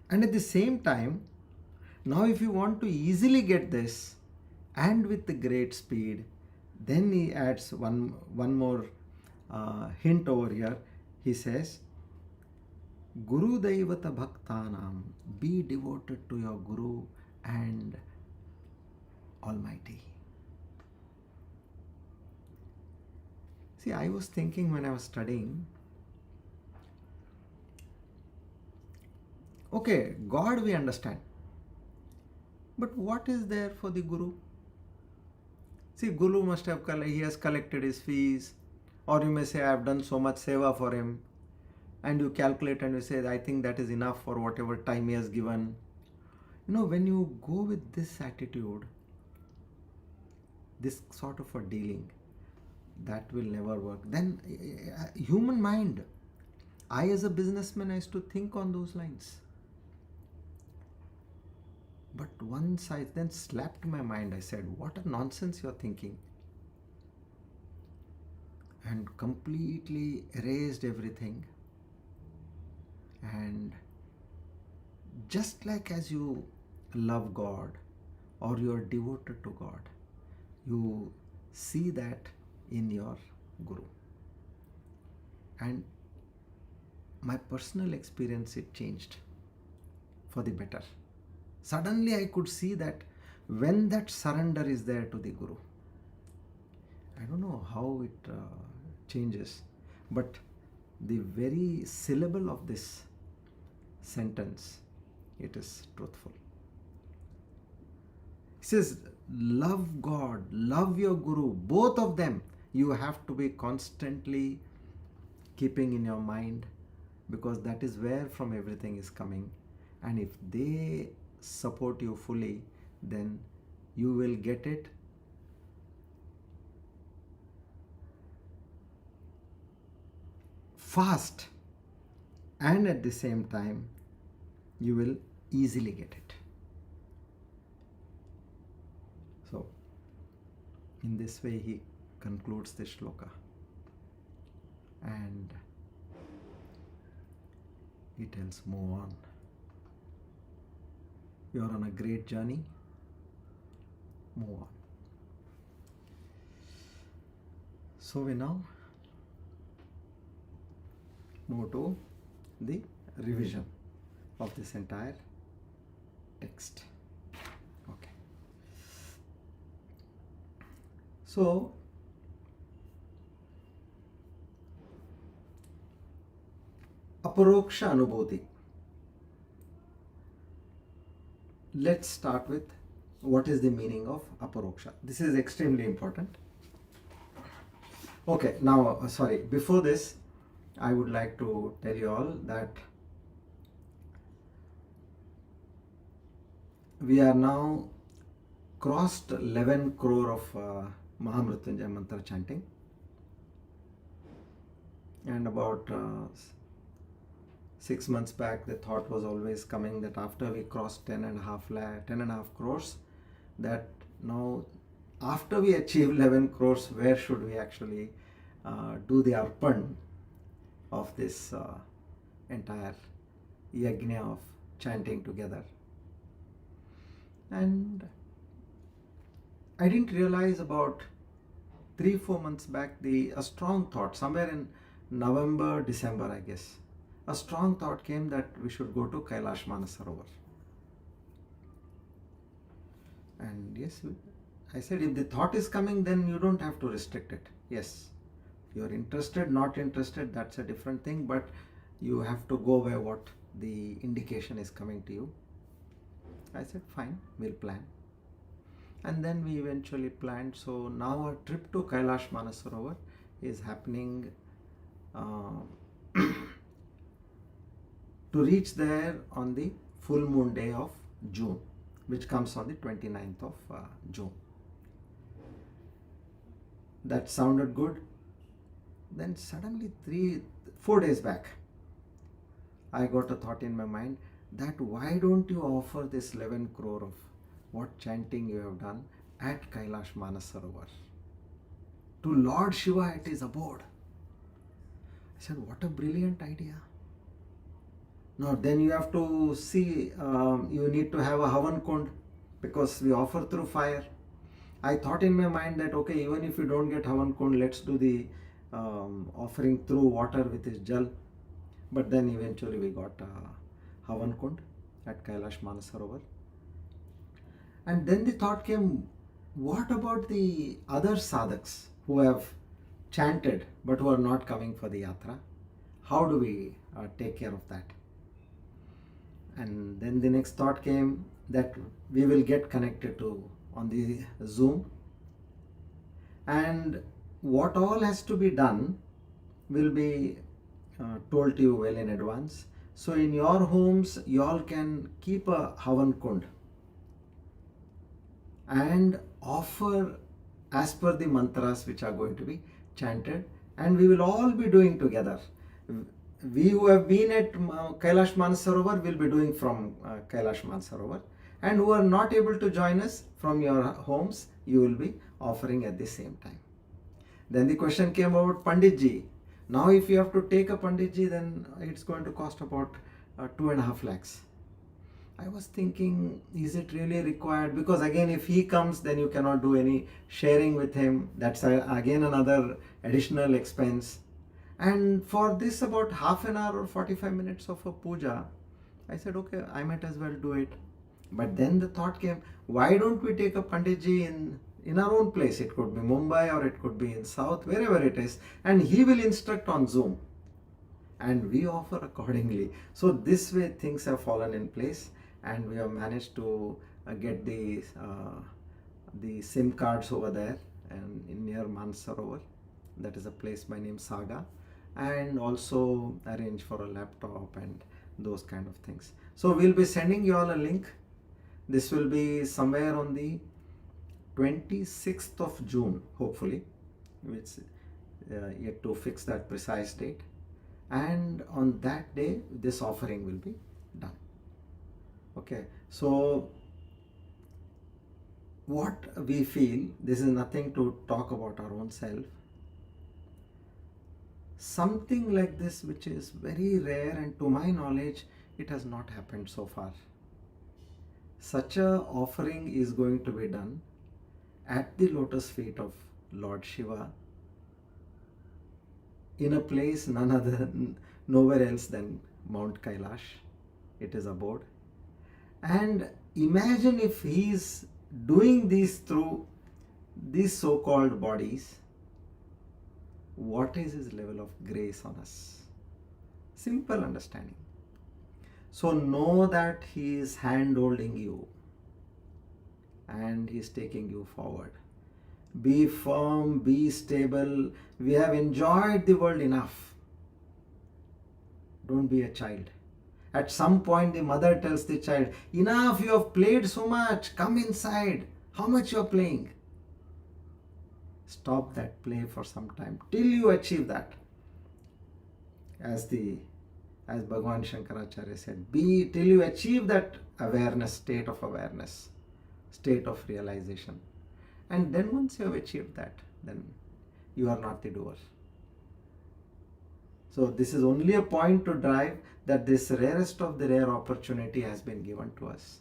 And at the same time, now if you want to easily get this, and with the great speed. Then he adds one more hint over here. He says, Guru Daivata Bhaktanam, be devoted to your Guru and Almighty. See, I was thinking when I was studying, okay, God we understand, but what is there for the Guru? See, Guru must have, he has collected his fees, or you may say, I have done so much seva for him, and you calculate and you say, I think that is enough for whatever time he has given. When you go with this attitude, this sort of a dealing, that will never work. Then human mind, I as a businessman, I used to think on those lines. But once I then slapped my mind, I said, what a nonsense you're thinking. And completely erased everything. And just like as you love God or you are devoted to God, you see that in your Guru. And my personal experience, it changed for the better. Suddenly I could see that when that surrender is there to the Guru, I don't know how it changes, but the very syllable of this sentence, it is truthful. It says, love God, love your Guru, both of them you have to be constantly keeping in your mind, because that is where from everything is coming. And if they support you fully, then you will get it fast, and at the same time you will easily get it. So in this way he concludes this shloka, and he tells, move on. You are on a great journey. Move on. So we now move to the revision of this entire text. Okay. So Aparoksha Anubhuti. Let's start with what is the meaning of Aparoksha. This is extremely important. Okay, now, before this, I would like to tell you all that we are now crossed 11 crore of Mahamrityunjaya mantra chanting, and about 6 months back the thought was always coming that after we crossed 10.5 crores, that now after we achieve 11 crores, where should we actually do the arpan of this entire yajna of chanting together. And I didn't realize about 3-4 months back a strong thought, somewhere in November, December I guess, a strong thought came that we should go to Kailash Manasarovar. And yes, I said, if the thought is coming, then you don't have to restrict it. Yes, if you are interested, not interested, that's a different thing, but you have to go by what the indication is coming to you. I said, fine, we'll plan. And then we eventually planned. So now our trip to Kailash Manasarovar is happening to reach there on the full moon day of June, which comes on the 29th of June. That sounded good. Then suddenly 4 days back, I got a thought in my mind that why don't you offer this 11 crore of what chanting you have done at Kailash Manasarovar to Lord Shiva at his abode. I said, what a brilliant idea. Now then you have to see, you need to have a Havan Kund, because we offer through fire. I thought in my mind that okay, even if you don't get Havan Kund, let's do the offering through water with his jal. But then eventually we got Havan Kund at Kailash Manasarovar. And then the thought came, what about the other sadhaks who have chanted but who are not coming for the yatra? How do we take care of that? And then the next thought came that we will get connected to on the Zoom, and what all has to be done will be told to you well in advance. So in your homes, you all can keep a Havan Kund and offer as per the mantras which are going to be chanted, and we will all be doing together. We who have been at Kailash Manasarovar will be doing from Kailash Manasarovar, and who are not able to join us from your homes, you will be offering at the same time. Then the question came about Panditji. Now if you have to take a Panditji, then it's going to cost about 2.5 lakhs. I was thinking, is it really required? Because again, if he comes, then you cannot do any sharing with him. That's again another additional expense. And for this about half an hour or 45 minutes of a puja, I said, okay, I might as well do it. But then the thought came, why don't we take a Panditji in our own place? It could be Mumbai or it could be in South, wherever it is. And he will instruct on Zoom. And we offer accordingly. So this way things have fallen in place. And we have managed to get the SIM cards over there and near Mansarovar. That is a place by name Saga, and also arrange for a laptop and those kind of things. So we'll be sending you all a link. This will be somewhere on the 26th of June, hopefully, which yet to fix that precise date. And on that day, this offering will be done. Okay, so what we feel, this is nothing to talk about our own self. Something like this, which is very rare, and to my knowledge, it has not happened so far. Such a offering is going to be done at the lotus feet of Lord Shiva in a place nowhere else than Mount Kailash. It is abode. And imagine if he is doing this through these so-called bodies, what is his level of grace on us? Simple understanding. So know that he is hand-holding you and he is taking you forward. Be firm, be stable. We have enjoyed the world enough. Don't be a child. At some point, the mother tells the child, enough, you have played so much, come inside. How much you are playing? Stop that play for some time till you achieve that. As Bhagavan Shankaracharya said, be till you achieve that awareness, state of awareness, state of realization. And then once you have achieved that, then you are not the doer. So this is only a point to drive that this rarest of the rare opportunity has been given to us.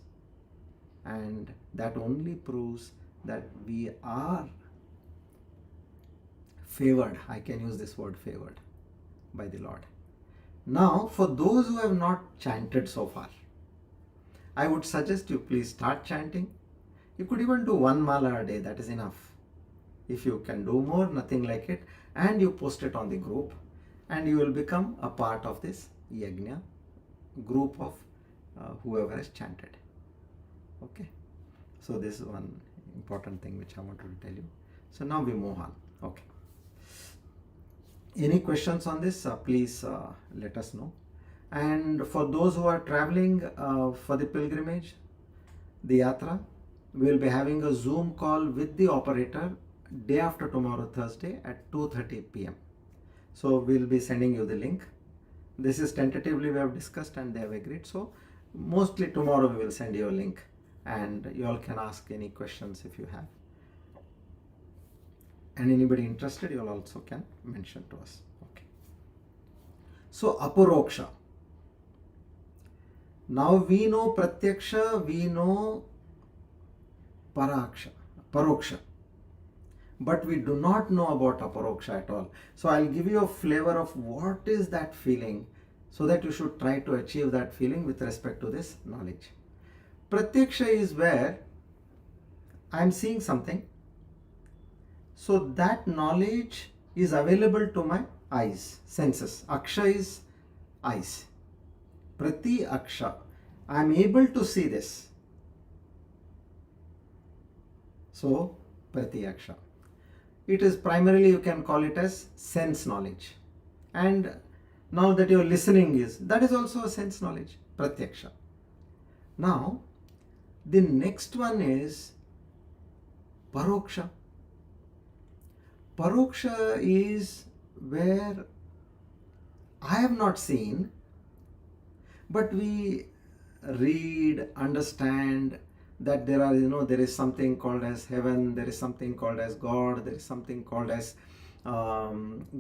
And that only proves that we are favored. I can use this word favored by the Lord. Now, for those who have not chanted so far, I would suggest you please start chanting. You could even do 1 mala a day, that is enough. If you can do more, nothing like it, and you post it on the group, and you will become a part of this yajna group of whoever has chanted. Okay, so this is one important thing which I wanted to tell you. So now we move on. Okay, any questions on this, please let us know. And for those who are traveling for the pilgrimage, the yatra, we will be having a Zoom call with the operator day after tomorrow, Thursday at 2:30 p.m. So we'll be sending you the link. This is tentatively we have discussed and they have agreed. So mostly tomorrow we will send you a link and you all can ask any questions if you have. And anybody interested, you all also can mention to us. Okay. So Aparoksha. Now we know Pratyaksha, we know Paraksha, Paroksha. but we do not know about Aparoksha at all. So I'll give you a flavor of what is that feeling, so that you should try to achieve that feeling with respect to this knowledge. Pratyaksha is where I'm seeing something, so that knowledge is available to my eyes, senses. Aksha is eyes. Prati Aksha. I am able to see this. So, Prati Aksha. It is primarily, you can call it as sense knowledge. And now that your listening that is also a sense knowledge, Pratyaksha. Now, the next one is Paroksha. Paroksha is where I have not seen, but we read, understand that there is something called as heaven, there is something called as God, there is something called as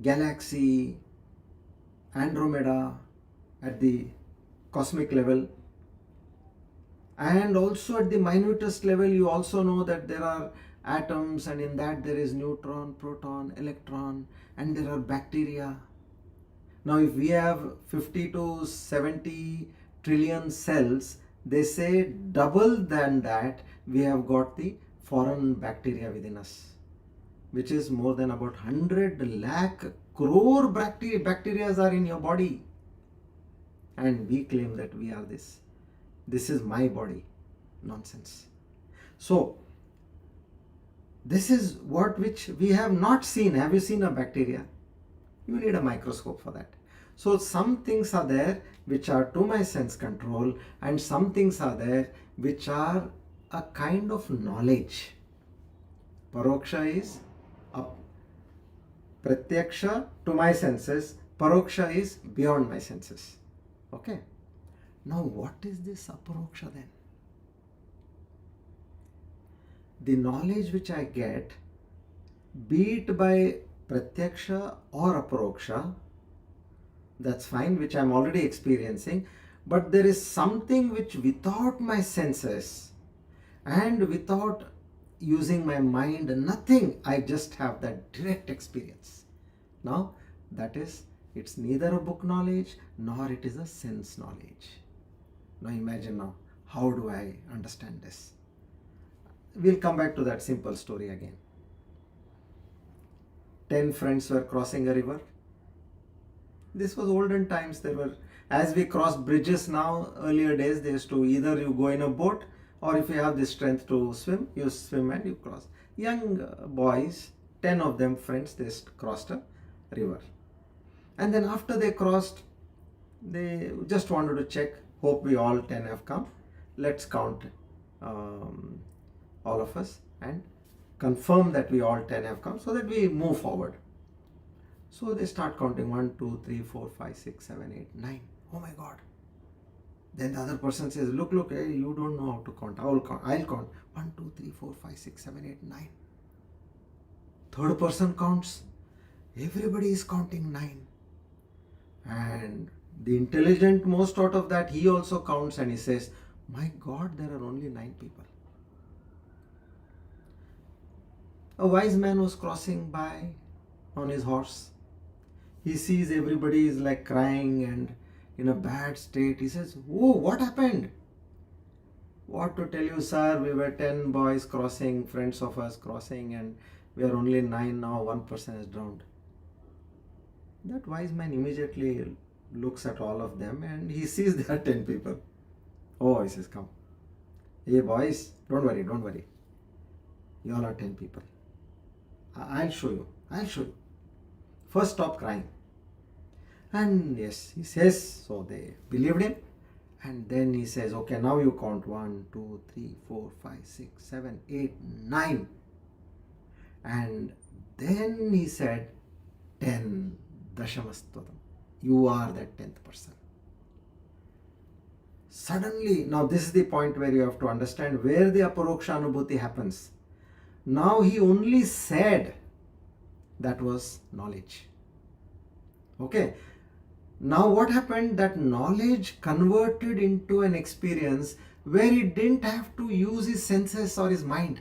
galaxy, Andromeda at the cosmic level. And also at the minutest level, you also know that there are atoms, and in that there is neutron, proton, electron, and there are bacteria. Now, if we have 50 to 70 trillion cells, they say double than that we have got the foreign bacteria within us, which is more than about 100 lakh crore bacteria are in your body. And we claim that we are this. This is my body. Nonsense. So, this is which we have not seen. Have you seen a bacteria? You need a microscope for that. So some things are there which are to my sense control, and some things are there which are a kind of knowledge. Paroksha is Pratyaksha to my senses. Paroksha is beyond my senses. Okay. Now what is this Aparoksha then? The knowledge which I get, be it by Pratyaksha or Aparoksha, that's fine, which I'm already experiencing, but there is something which without my senses and without using my mind, nothing, I just have that direct experience. Now, it's neither a book knowledge nor it is a sense knowledge. Now imagine now, how do I understand this? We'll come back to that simple story again. 10 friends were crossing a river. This was olden times. As we cross bridges now, earlier days, they used to either you go in a boat, or if you have the strength to swim, you swim and you cross. Young boys, 10 of them friends, they crossed a river. And then after they crossed, they just wanted to check, hope we all 10 have come. Let's count all of us and confirm that we all 10 have come so that we move forward. So they start counting 1, 2, 3, 4, 5, 6, 7, 8, 9. Oh my God. Then the other person says, look, hey, you don't know how to count. I'll count. 1, 2, 3, 4, 5, 6, 7, 8, 9. Third person counts. Everybody is counting 9. And the intelligent most out of that, he also counts and he says, my God, there are only 9 people. A wise man was crossing by on his horse. He sees everybody is like crying and in a bad state. He says, oh, what happened? What to tell you, sir? We were 10 boys crossing, friends of us crossing, and we are only 9 now. 1 person is drowned. That wise man immediately looks at all of them and he sees there are 10 people. Oh, he says, come. Hey boys, don't worry. You all are 10 people. I'll show you. First stop crying. And yes, he says, so they believed him. And then he says, okay, now you count 1, 2, 3, 4, 5, 6, 7, 8, 9. And then he said, 10, Dashamastodam. You are that 10th person. Suddenly, now this is the point where you have to understand where the Aparoksha Anubhuti happens. Now he only said that was knowledge. Okay. Now what happened? That knowledge converted into an experience where he didn't have to use his senses or his mind.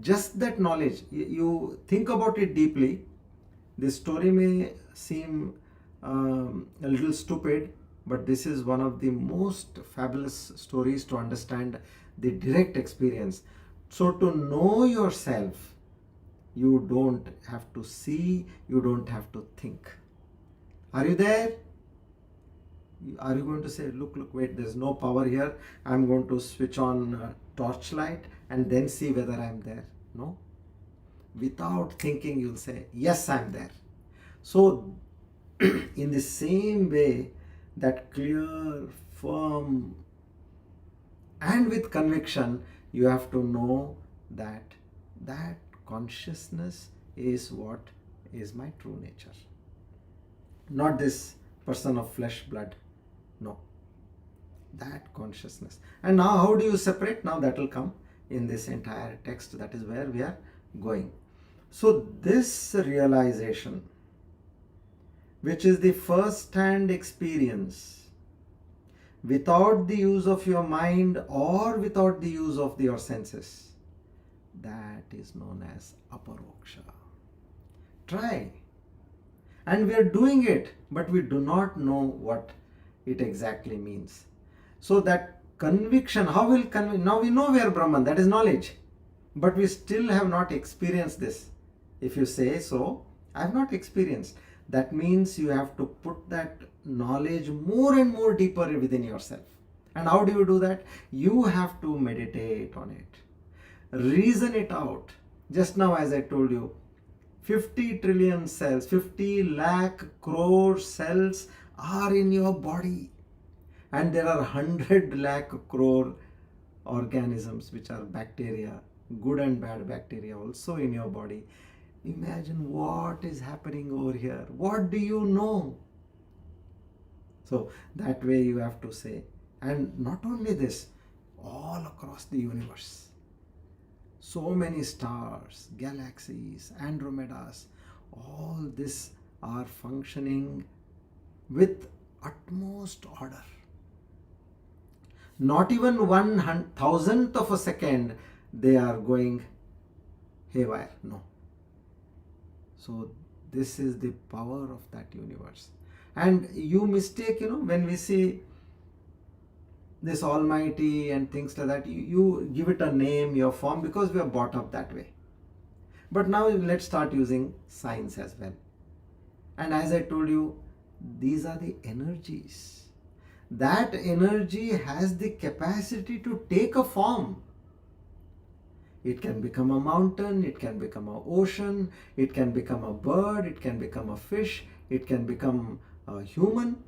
Just that knowledge, you think about it deeply. This story may seem a little stupid, but this is one of the most fabulous stories to understand the direct experience. So, to know yourself, you don't have to see, you don't have to think. Are you there? Are you going to say, look, wait, there's no power here, I'm going to switch on torchlight and then see whether I'm there? No. Without thinking, you'll say, yes, I'm there. So, in the same way, that clear, firm, and with conviction, you have to know that that consciousness is what is my true nature. Not this person of flesh, blood. No. That consciousness. And now, how do you separate? Now, that will come in this entire text. That is where we are going. So, this realization, which is the first-hand experience, without the use of your mind or without the use of your senses, that is known as Aparoksha. Try. And we are doing it, but we do not know what it exactly means. So that conviction, how will now we know we are Brahman, that is knowledge, but we still have not experienced this. If you say so, I have not experienced, that means you have to put that knowledge more and more deeper within yourself. And how do you do that? You have to meditate on it, reason it out. Just now, as I told you, 50 trillion cells, 50 lakh crore cells are in your body, and there are 100 lakh crore organisms which are bacteria, good and bad bacteria also in your body. Imagine what is happening over here. What do you know? So that way you have to say. And not only this, all across the universe, so many stars, galaxies, Andromedas, all this are functioning with utmost order. Not even 1/1000th of a second they are going haywire. No. So this is the power of that universe. And you mistake, when we see this Almighty and things like that, you give it a name, your form, because we are brought up that way. But now let's start using science as well. And as I told you, these are the energies. That energy has the capacity to take a form. It can become a mountain, it can become an ocean, it can become a bird, it can become a fish, it can become a human.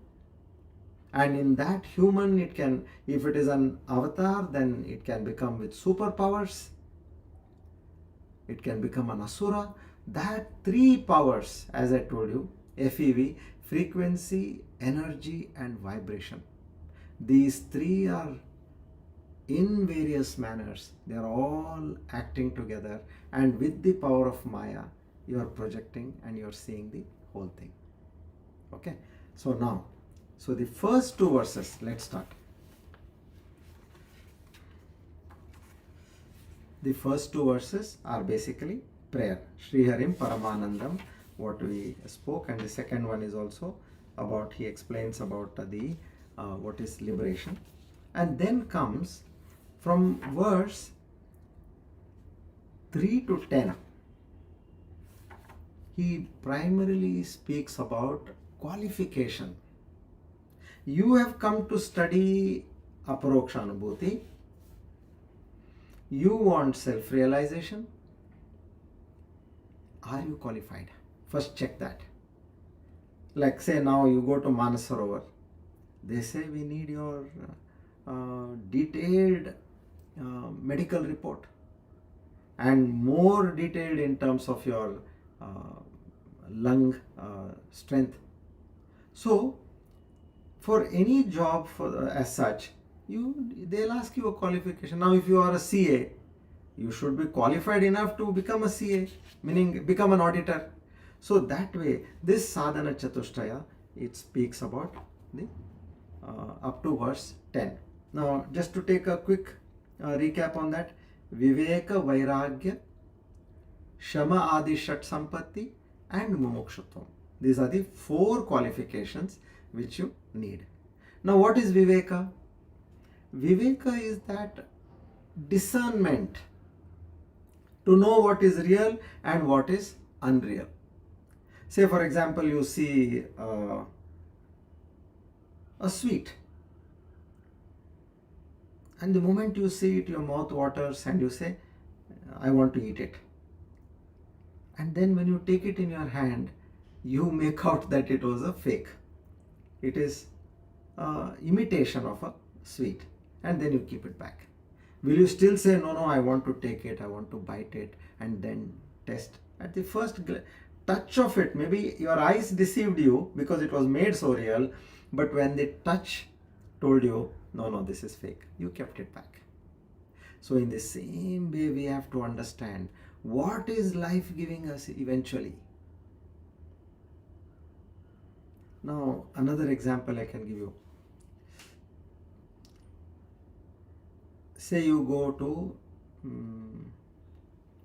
And in that human, it can, if it is an avatar, then it can become with superpowers. It can become an asura. That three powers, as I told you, FEV, frequency, energy and vibration. These three are in various manners. They are all acting together, and with the power of Maya, you are projecting and you are seeing the whole thing. Okay. So now, the first two verses, let's start. The first two verses are basically prayer. Sri Harim Paramanandam, what we spoke, and the second one is also about, he explains about the what is liberation. And then comes from verse 3 to 10. He primarily speaks about qualification. You have come to study Aparoksha Anubhuti. You want self-realization. Are you qualified? First check that. Like say now you go to Manasarovar. They say we need your detailed medical report and more detailed in terms of your lung strength. So for any job as such, they'll ask you a qualification. Now if you are a CA, you should be qualified enough to become a CA, meaning become an auditor. So that way, this sadhana chatushtaya, it speaks about the up to verse 10. Now just to take a quick recap on that, Viveka, Vairagya, Shama Adi Shat Sampatti, and Mumukshutvam. These are the 4 qualifications which you need. Now, what is Viveka? Viveka is that discernment to know what is real and what is unreal. Say, for example, you see a sweet, and the moment you see it, your mouth waters and you say, I want to eat it. And then when you take it in your hand, you make out that it was a fake. It is imitation of a sweet, and then you keep it back. Will you still say, no, I want to take it, I want to bite it, and then test? At the first touch of it, maybe your eyes deceived you because it was made so real, but when the touch told you, no, this is fake, you kept it back. So in the same way, we have to understand what is life giving us eventually. Now, another example I can give you. Say you go to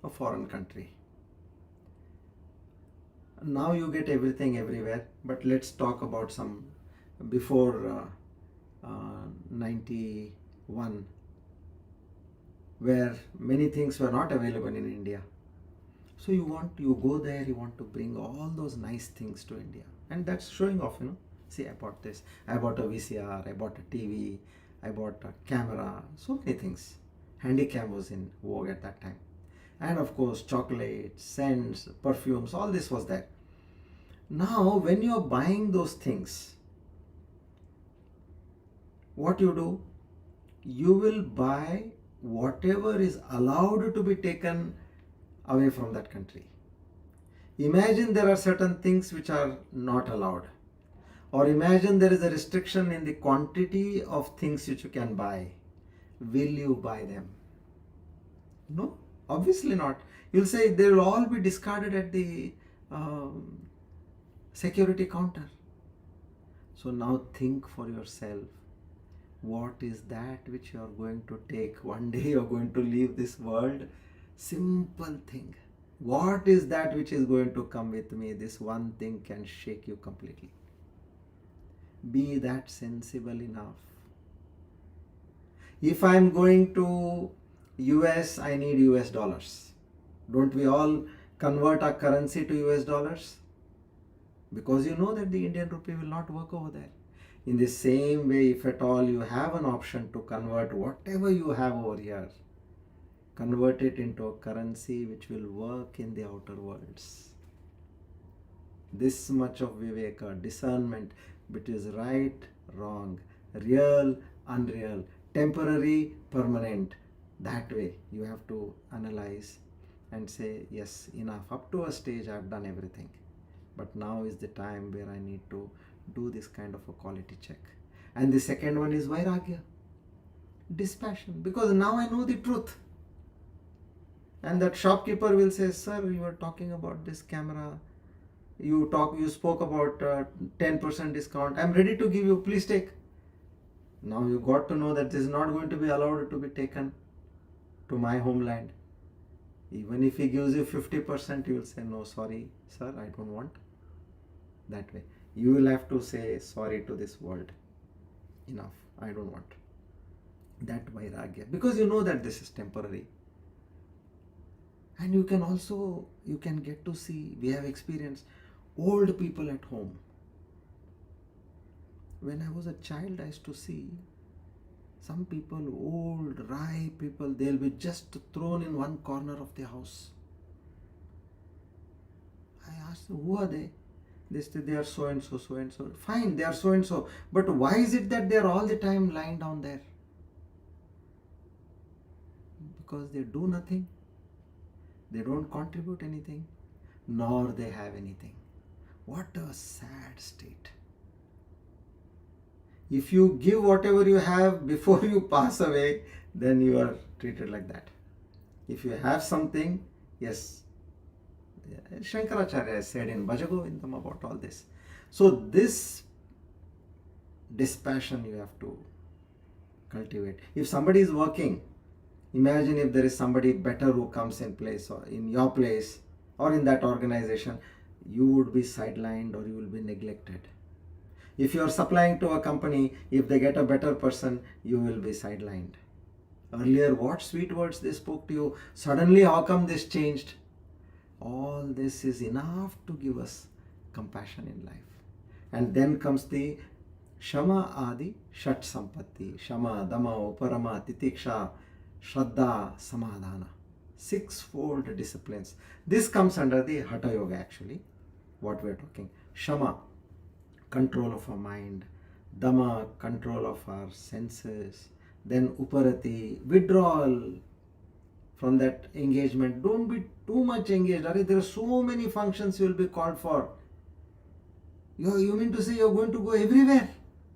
a foreign country. Now you get everything everywhere, but let's talk about some before 91, where many things were not available in India. So you go there, you want to bring all those nice things to India, and that's showing off, See, I bought this, I bought a VCR, I bought a TV, I bought a camera, so many things. Handycam was in vogue at that time. And of course, chocolates, scents, perfumes, all this was there. Now, when you're buying those things, what you do? You will buy whatever is allowed to be taken away from that country. Imagine there are certain things which are not allowed. Or imagine there is a restriction in the quantity of things which you can buy. Will you buy them? No, obviously not. You'll say they will all be discarded at the security counter. So now think for yourself. What is that which you are going to take? One day you are going to leave this world. Simple thing. What is that which is going to come with me? This one thing can shake you completely. Be that sensible enough. If I am going to US, I need US dollars. Don't we all convert our currency to US dollars? Because you know that the Indian rupee will not work over there. In the same way, if at all you have an option to convert whatever you have over here, convert it into a currency which will work in the outer worlds. This much of Viveka, discernment, which is right, wrong, real, unreal, temporary, permanent. That way you have to analyze and say, yes, enough. Up to a stage I have done everything. But now is the time where I need to do this kind of a quality check. And the second one is Vairagya, dispassion, because now I know the truth. And that shopkeeper will say, sir, you were talking about this camera. You spoke about 10% discount. I'm ready to give you, please take. Now you got to know that this is not going to be allowed to be taken to my homeland. Even if he gives you 50%, you will say, no, sorry, sir, I don't want. That way. You will have to say sorry to this world. Enough, I don't want. That Vairagya. Because you know that this is temporary. And you can get to see, we have experienced old people at home. When I was a child, I used to see some people, old, wry people, they'll be just thrown in one corner of the house. I asked them, who are they? They said, they are so and so, so and so. Fine, they are so and so. But why is it that they are all the time lying down there? Because they do nothing. They don't contribute anything, nor they have anything. What a sad state. If you give whatever you have before you pass away, then you are treated like that. If you have something, yes, Shankaracharya said in Bhajagovindam about all this. So this dispassion you have to cultivate. If somebody is working Imagine if there is somebody better who comes in place or in your place or in that organization, you would be sidelined or you will be neglected. If you are supplying to a company, if they get a better person, you will be sidelined. Earlier, what sweet words they spoke to you. Suddenly, how come this changed? All this is enough to give us compassion in life. And then comes the Shama Adi Shat Sampatti. Shama, Dama, Uparama, Titiksha, Shraddha, Samadhana. Sixfold disciplines. This comes under the Hatha Yoga actually, what we are talking. Shama, control of our mind. Dama, control of our senses. Then Uparati, withdrawal from that engagement. Don't be too much engaged. There are so many functions you will be called for. You mean to say you're going to go everywhere?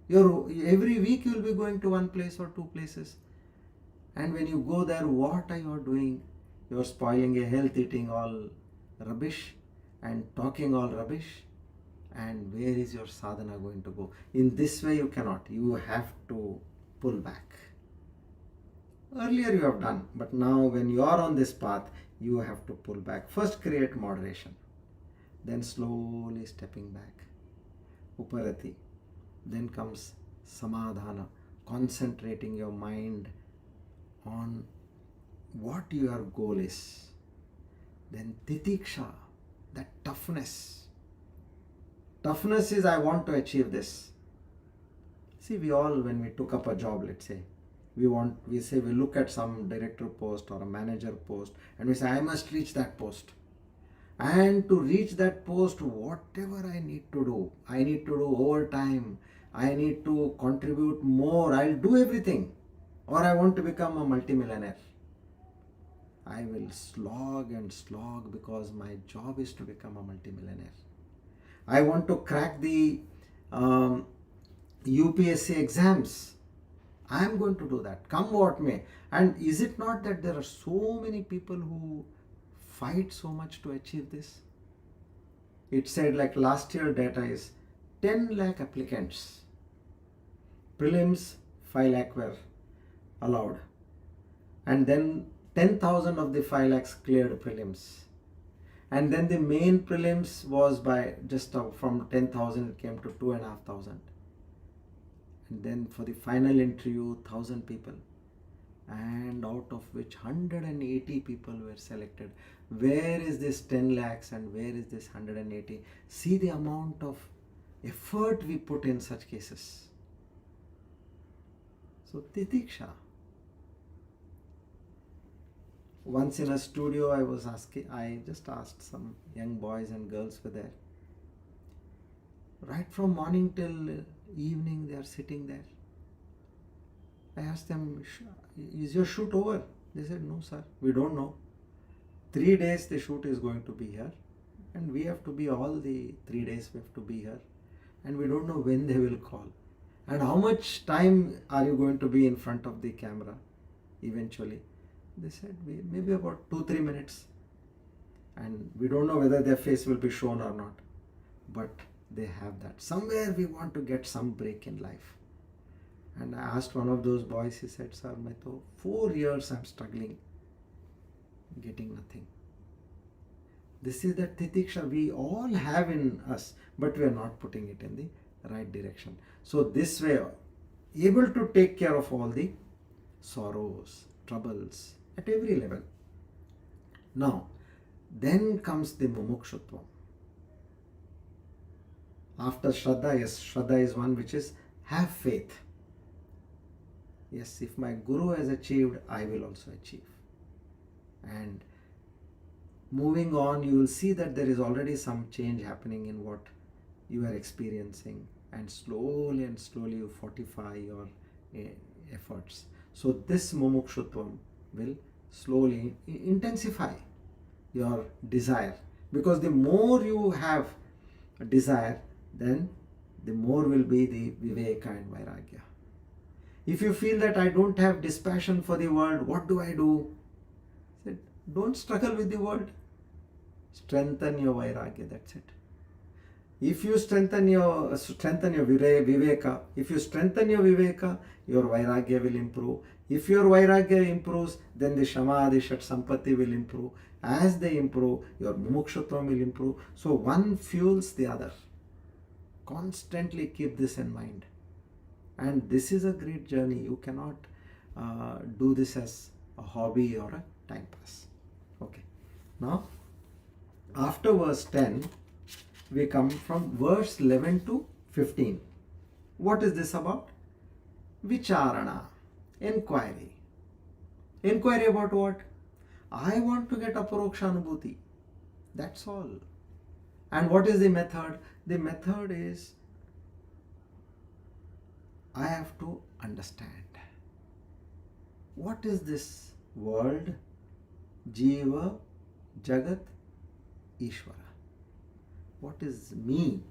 Every week you will be going to one place or two places. And when you go there, what are you doing? You're spoiling a health, eating all rubbish and talking all rubbish. And where is your sadhana going to go? In this way you cannot. You have to pull back. Earlier you have done, but now when you are on this path, you have to pull back. First create moderation, then slowly stepping back. Uparati. Then comes Samadhana, concentrating your mind on what your goal is. Then Titiksha, that toughness. Toughness is I want to achieve this. See, we all, when we took up a job, let's say, we look at some director post or a manager post and we say, I must reach that post. And to reach that post, whatever I need to do overtime, I need to contribute more, I'll do everything. Or I want to become a multimillionaire. I will slog and slog because my job is to become a multimillionaire. I want to crack the UPSC exams. I am going to do that, come what may. And is it not that there are so many people who fight so much to achieve this? It said like last year data is 10 lakh applicants. Prelims 5 lakh were allowed. And then 10,000 of the 5 lakhs cleared prelims. And then the main prelims was by just from 10,000 it came to 2,500. And then for the final interview, 1,000 people. And out of which 180 people were selected. Where is this 10 lakhs and where is this 180? See the amount of effort we put in such cases. So Titiksha. Once in a studio I just asked some young boys and girls were there. Right from morning till evening they are sitting there. I asked them, is your shoot over? They said, no sir, we don't know. 3 days the shoot is going to be here and we have to be all the 3 days we have to be here and we don't know when they will call. And how much time are you going to be in front of the camera eventually? They said, maybe about 2-3 minutes. And we don't know whether their face will be shown or not. But they have that. Somewhere we want to get some break in life. And I asked one of those boys, he said, sir, 4 years I'm struggling, getting nothing. This is that titiksha we all have in us, but we are not putting it in the right direction. So this way, able to take care of all the sorrows, troubles at every level. Now, then comes the mumukshutvam. After Shraddha, yes, Shraddha is one which is have faith. Yes, if my Guru has achieved, I will also achieve. And moving on, you will see that there is already some change happening in what you are experiencing, and slowly you fortify your efforts. So this mumukshutvam will slowly intensify your desire, because the more you have a desire, then the more will be the viveka and vairagya. If you feel that I don't have dispassion for the world, what do I do? Said, don't struggle with the world. Strengthen your vairagya, that's it. If you strengthen your viveka, if you strengthen your viveka, your vairagya will improve. If your vairagya improves, then the shamadhi shat sampatti will improve. As they improve, your mumukshutvam will improve. So one fuels the other. Constantly keep this in mind. And this is a great journey. You cannot do this as a hobby or a time pass. Okay. Now, after verse 10, we come from verse 11 to 15. What is this about? Vicharana, inquiry. Inquiry about what? I want to get Aparoksha Anubhuti. That's all. And what is the method? The method is I have to understand. What is this world? Jiva, Jagat, Ishvara. What is me?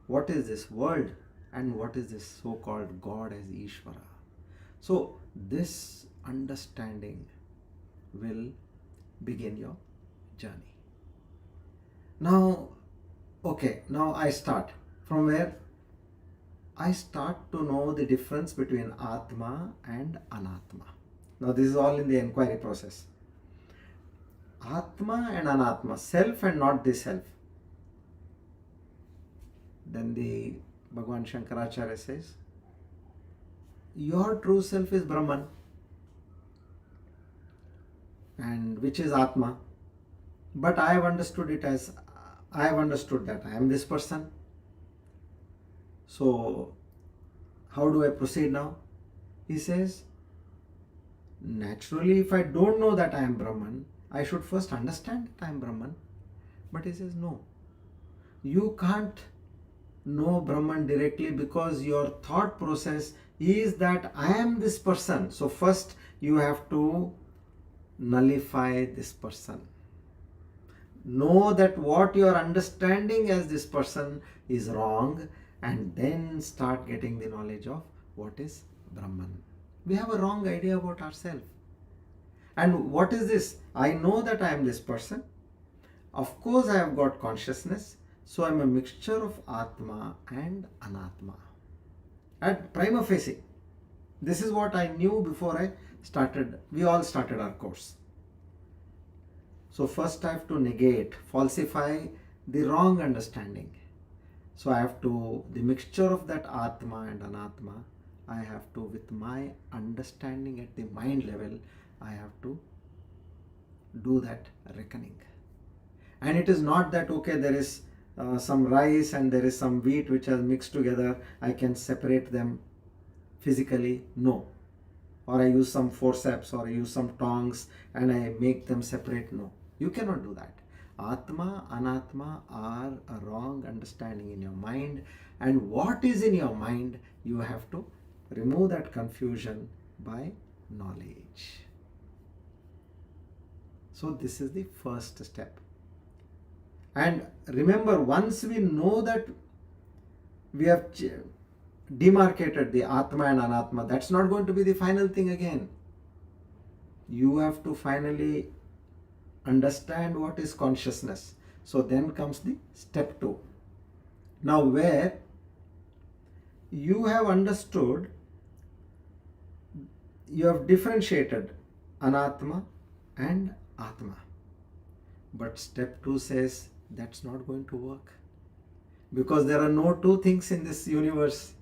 What is this world? And what is this so-called God as Ishvara? So this understanding will begin your journey. Now, okay, now I start. From where? I start to know the difference between Atma and Anatma. Now this is all in the inquiry process. Atma and Anatma, self and not the self. Then the Bhagavan Shankaracharya says, your true self is Brahman, and which is Atma. But I have understood it as, I have understood that I am this person. So how do I proceed now? He says, naturally, if I don't know that I am Brahman, I should first understand that I am Brahman. But he says, no, you can't know Brahman directly because your thought process is that I am this person. So first you have to nullify this person. Know that what you are understanding as this person is wrong, and then start getting the knowledge of what is Brahman. We have a wrong idea about ourselves. And what is this? I know that I am this person. Of course, I have got consciousness. So I am a mixture of Atma and Anatma. At prima facie, this is what I knew before I started. We all started our course. So first I have to negate, falsify the wrong understanding. So I have to, the mixture of that Atma and Anatma, I have to, with my understanding at the mind level, I have to do that reckoning. And it is not that, okay, there is some rice and there is some wheat which are mixed together, I can separate them physically. No. Or I use some forceps or I use some tongs and I make them separate. No. You cannot do that. Atma, Anatma are a wrong understanding in your mind, and what is in your mind, you have to remove that confusion by knowledge. So this is the first step. And remember, once we know that we have demarcated the Atma and Anatma, that's not going to be the final thing again. You have to finally understand what is consciousness. So then comes the step 2. Now where you have understood, you have differentiated Anatma and Atma. But step 2 says that's not going to work. Because there are no two things in this universe.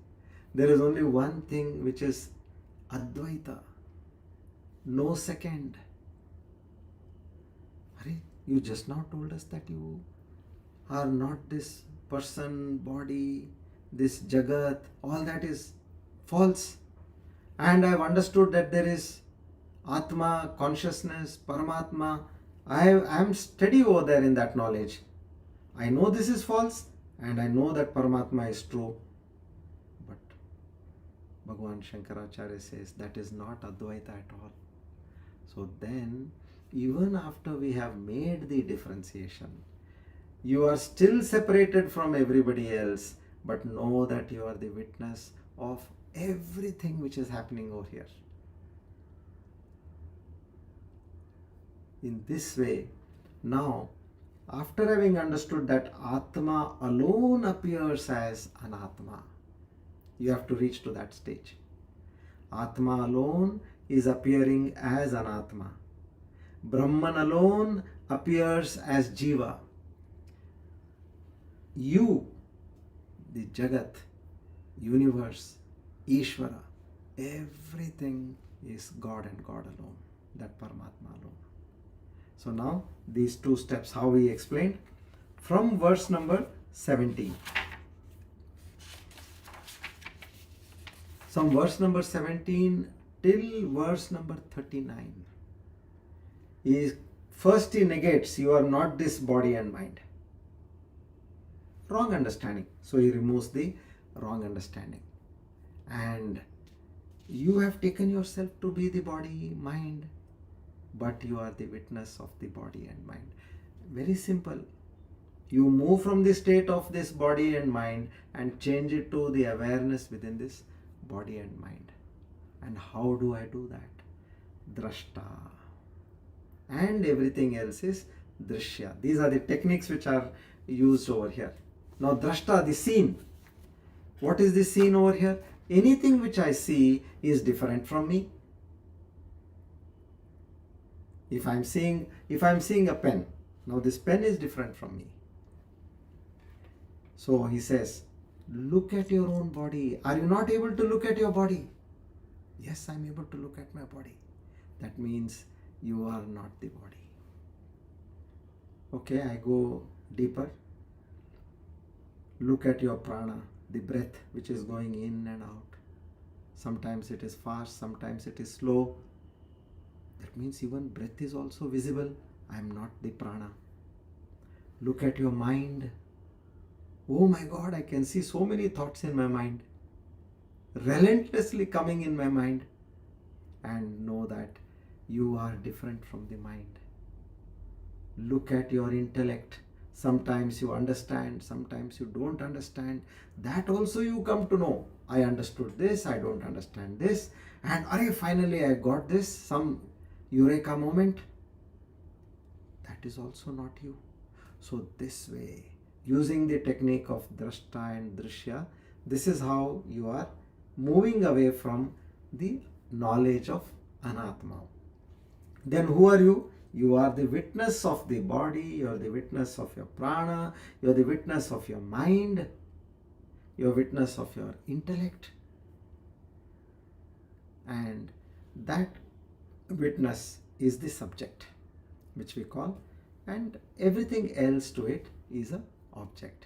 There is only one thing, which is Advaita. No second. You just now told us that you are not this person, body, this Jagat, all that is false. And I have understood that there is Atma, consciousness, Paramatma. I am steady over there in that knowledge. I know this is false and I know that Paramatma is true. But Bhagavan Shankaracharya says that is not Advaita at all. So then, even after we have made the differentiation, you are still separated from everybody else, but know that you are the witness of everything which is happening over here. In this way, now After having understood that Atma alone appears as Anatma, you have to reach to that stage. Atma alone is appearing as Anatma. Brahman alone appears as Jiva. You, the Jagat, universe, Ishvara, everything is God and God alone, that Paramatma alone. So now these two steps, how we explained from verse number 17. From verse number 17 till verse number 39. First he negates, you are not this body and mind. Wrong understanding. So he removes the wrong understanding. And you have taken yourself to be the body, mind, but you are the witness of the body and mind. Very simple. You move from the state of this body and mind and change it to the awareness within this body and mind. And how do I do that? Drashta. And everything else is drishya. These are the techniques which are used over here. Now drashta, the scene. What is the scene over here? Anything which I see is different from me. If I'm seeing a pen, now this pen is different from me. So he says, look at your own body. Are you not able to look at your body? Yes, I'm able to look at my body. That means you are not the body. Okay, I go deeper. Look at your prana, the breath which is going in and out. Sometimes it is fast, sometimes it is slow. That means even breath is also visible. I am not the prana. Look at your mind. Oh my God, I can see so many thoughts in my mind, relentlessly coming in my mind, and know that you are different from the mind. Look at your intellect. Sometimes you understand, sometimes you don't understand. That also you come to know. I understood this, I don't understand this, and finally I got this, some eureka moment. That is also not you. So this way, using the technique of drashta and drishya, this is how you are moving away from the knowledge of anatma. Then who are you? You are the witness of the body, you are the witness of your prana, you are the witness of your mind, you are witness of your intellect. And that witness is the subject, which we call, and everything else to it is an object.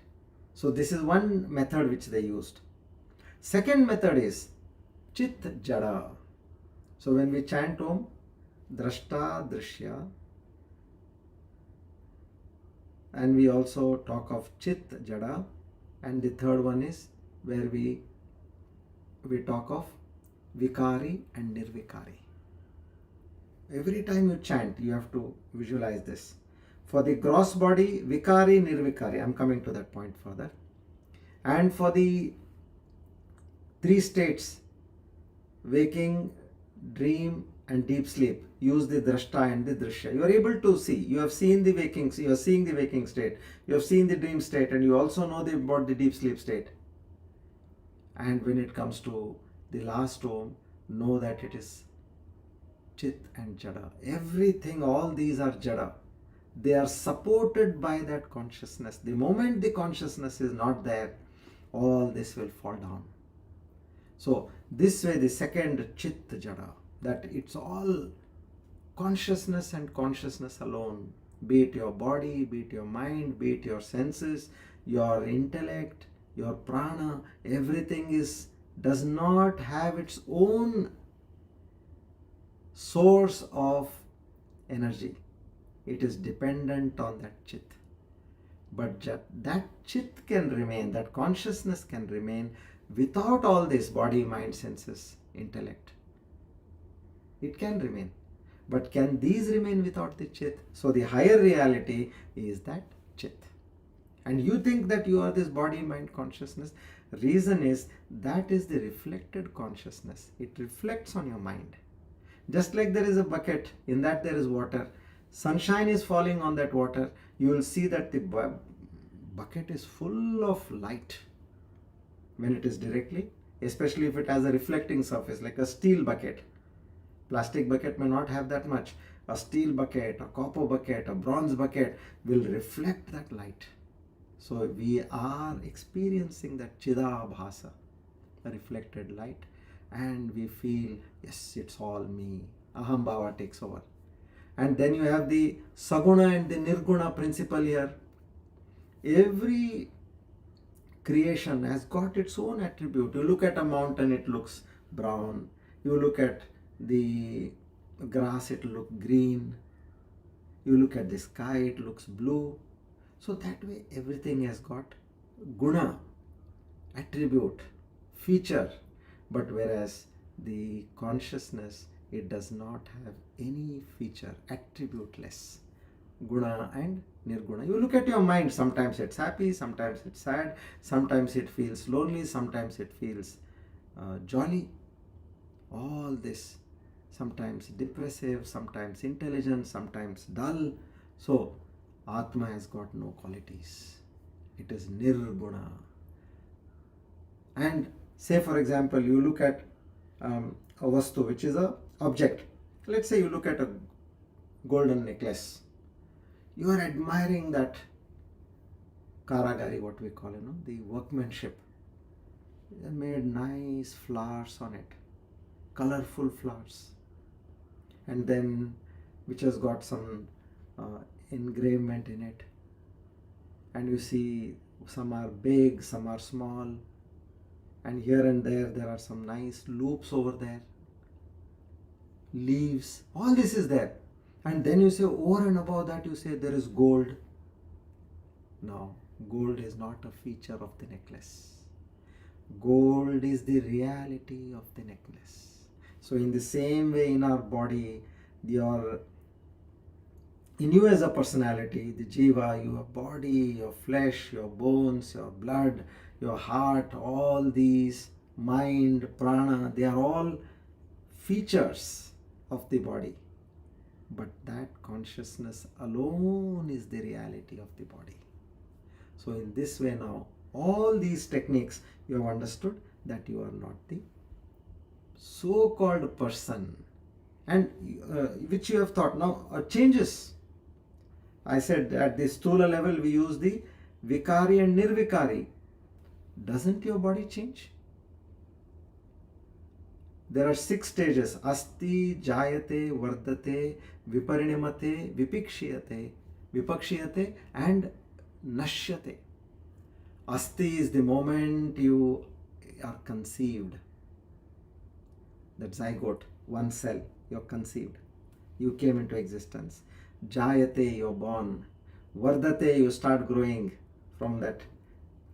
So this is one method which they used. Second method is chit jada. So when we chant Om, drashta, drishya, and we also talk of chit jada, and the third one is where we talk of vikari and nirvikari. Every time you chant, you have to visualize this. For the gross body, vikari, nirvikari. I'm coming to that point further. And for the three states, waking, dream, and deep sleep, use the drashta and the drishya. You are able to see. You have seen the waking, you are seeing the waking state. You have seen the dream state, and you also know about the deep sleep state. And when it comes to the last Om, know that it is chit and jada. Everything, all these are jada. They are supported by that consciousness. The moment the consciousness is not there, all this will fall down. So this way, the second chit jada, that it's all consciousness and consciousness alone. Be it your body, be it your mind, be it your senses, your intellect, your prana, everything does not have its own source of energy. It is dependent on that chit. But that chit can remain, that consciousness can remain without all this body, mind, senses, intellect. It can remain. But can these remain without the chit? So the higher reality is that chit. And you think that you are this body, mind, consciousness. Reason is that is the reflected consciousness. It reflects on your mind. Just like there is a bucket, in that there is water. sunshine is falling on that water, you will see that the bucket is full of light when it is directly, especially if it has a reflecting surface like a steel bucket. Plastic bucket may not have that much. A steel bucket, a copper bucket, a bronze bucket will reflect that light. So we are experiencing that Chidabhasa, the reflected light, and we feel, yes, it's all me. Aham Bhava takes over. And then you have the Saguna and the Nirguna principle here. Every creation has got its own attribute. You look at a mountain, it looks brown. You look at the grass, it looks green. You look at the sky, it looks blue. So that way everything has got guna, attribute, feature. But whereas the consciousness, it does not have any feature, attributeless. Guna and Nirguna. You look at your mind, sometimes it's happy, sometimes it's sad, sometimes it feels lonely, sometimes it feels jolly. All this, sometimes depressive, sometimes intelligent, sometimes dull. So, Atma has got no qualities. It is Nirguna. And say for example, you look at a vastu, which is a object. Let's say you look at a golden necklace. You are admiring that karagari, what we call, the workmanship. They made nice flowers on it, colorful flowers, and then which has got some engravement in it. And you see some are big, some are small, and here and there are some nice loops over there, leaves, all this is there. And then you say, over and above that, you say there is gold. No, gold is not a feature of the necklace. Gold is the reality of the necklace. So in the same way, in our body, in you as a personality, the jiva, your body, your flesh, your bones, your blood, your heart, all these, mind, prana, they are all features of the body. But that consciousness alone is the reality of the body. So in this way now, all these techniques, you have understood that you are not the so-called person, and which you have thought now changes. I said at the stula level we use the vikari and nirvikari. Doesn't your body change? There are 6 stages: asti, jayate, vardate, viparinimate, vipakshiyate, and nashyate. Asti is the moment you are conceived. That zygote, one cell, you're conceived. You came into existence. Jayate, you're born. Vardate, you start growing from that.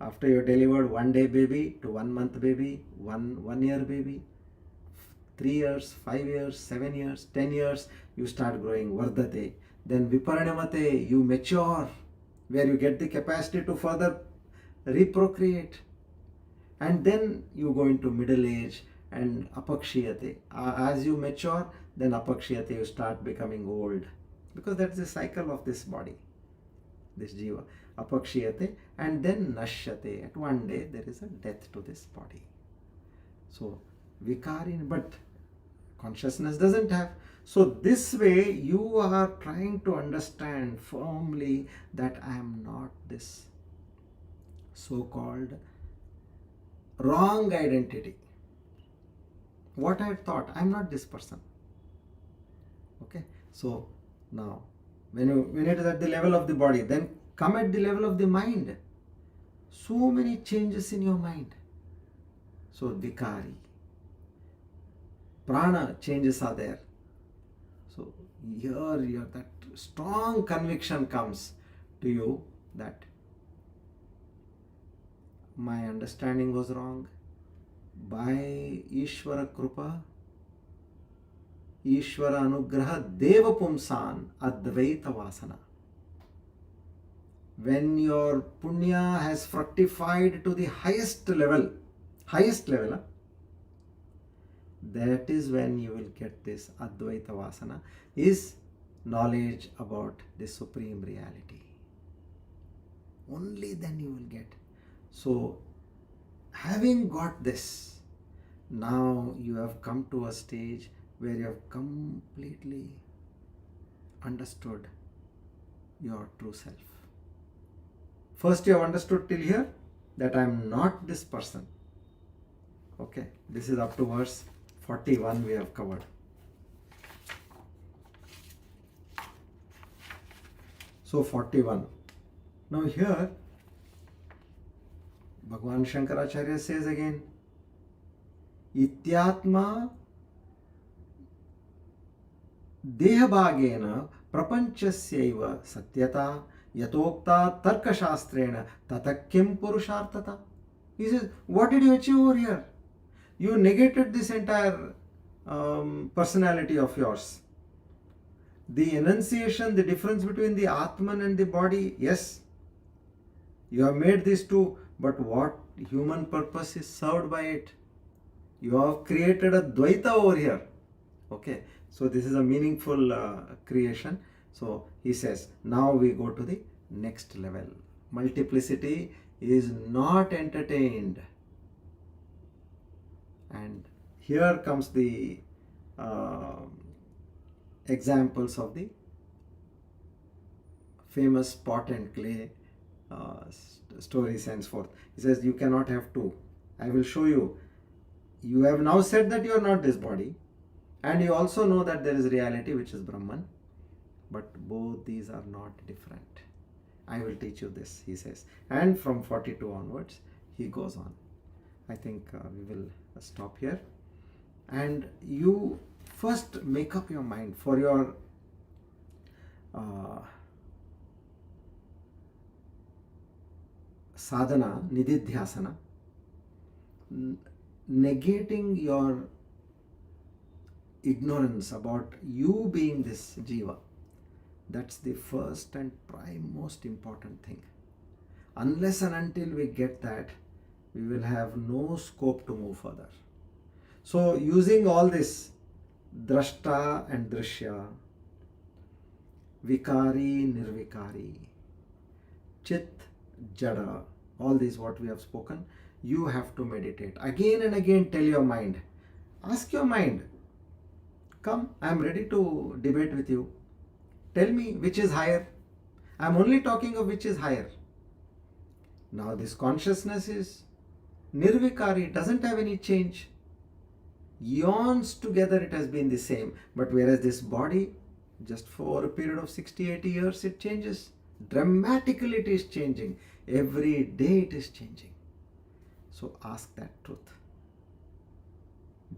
After you're delivered, 1 day baby to 1 month baby, 1 year baby, 3 years, 5 years, 7 years, 10 years, you start growing. Vardate. Then viparinamate, you mature, where you get the capacity to further reprocreate. And then you go into middle age and apakshiyate. As you mature, then apakshiyate, you start becoming old. Because that's the cycle of this body, this jiva. Apakshiyate, and then nashyate. At one day there is a death to this body. So vikari, but consciousness doesn't have. So this way you are trying to understand firmly that I am not this so-called wrong identity. What I thought, I am not this person. Okay, so now when it is at the level of the body, then come at the level of the mind. So many changes in your mind. So vikari, prana changes are there. So here that strong conviction comes to you that my understanding was wrong. By Ishvara Krupa, Ishvara Anugraha, Deva Pumsan, Advaita Vasana. When your punya has fructified to the highest level, that is when you will get this Advaita Vasana. Is knowledge about the Supreme Reality. Only then you will get. So, having got this, now you have come to a stage where you have completely understood your true self. First, you have understood till here that I am not this person. Okay, this is up to verse 41 we have covered. So 41. Now here, Bhagavan Shankaracharya says again, Ityatma Dehabhagena Prapanchasyaiva Satyata Yatokta Tarkashastrena Tatakyam Purushartata. He says, what did you achieve over here? You negated this entire personality of yours. The enunciation, the difference between the Atman and the body, yes, you have made these two, but what human purpose is served by it? You have created a Dvaita over here. Okay, so this is a meaningful creation. So he says, now we go to the next level. Multiplicity is not entertained. And here comes the examples of the famous pot and clay story sends forth. He says, you cannot have two. I will show you. You have now said that you are not this body, and you also know that there is reality which is Brahman, but both these are not different. I will teach you this, he says. And from 42 onwards, he goes on. I think we will stop here. And you first make up your mind for your sadhana, nididhyasana, negating your ignorance about you being this jiva. That's the first and prime most important thing. Unless and until we get that, we will have no scope to move further. So using all this drashta and drishya, vikari, nirvikari, chit, jada, all these what we have spoken, you have to meditate. Again and again tell your mind, ask your mind, come, I am ready to debate with you. Tell me which is higher. I am only talking of which is higher. Now this consciousness is nirvikari, doesn't have any change. Eons together it has been the same. But whereas this body, just for a period of 60, 80 years, it changes. Dramatically it is changing. Every day it is changing. So ask that truth.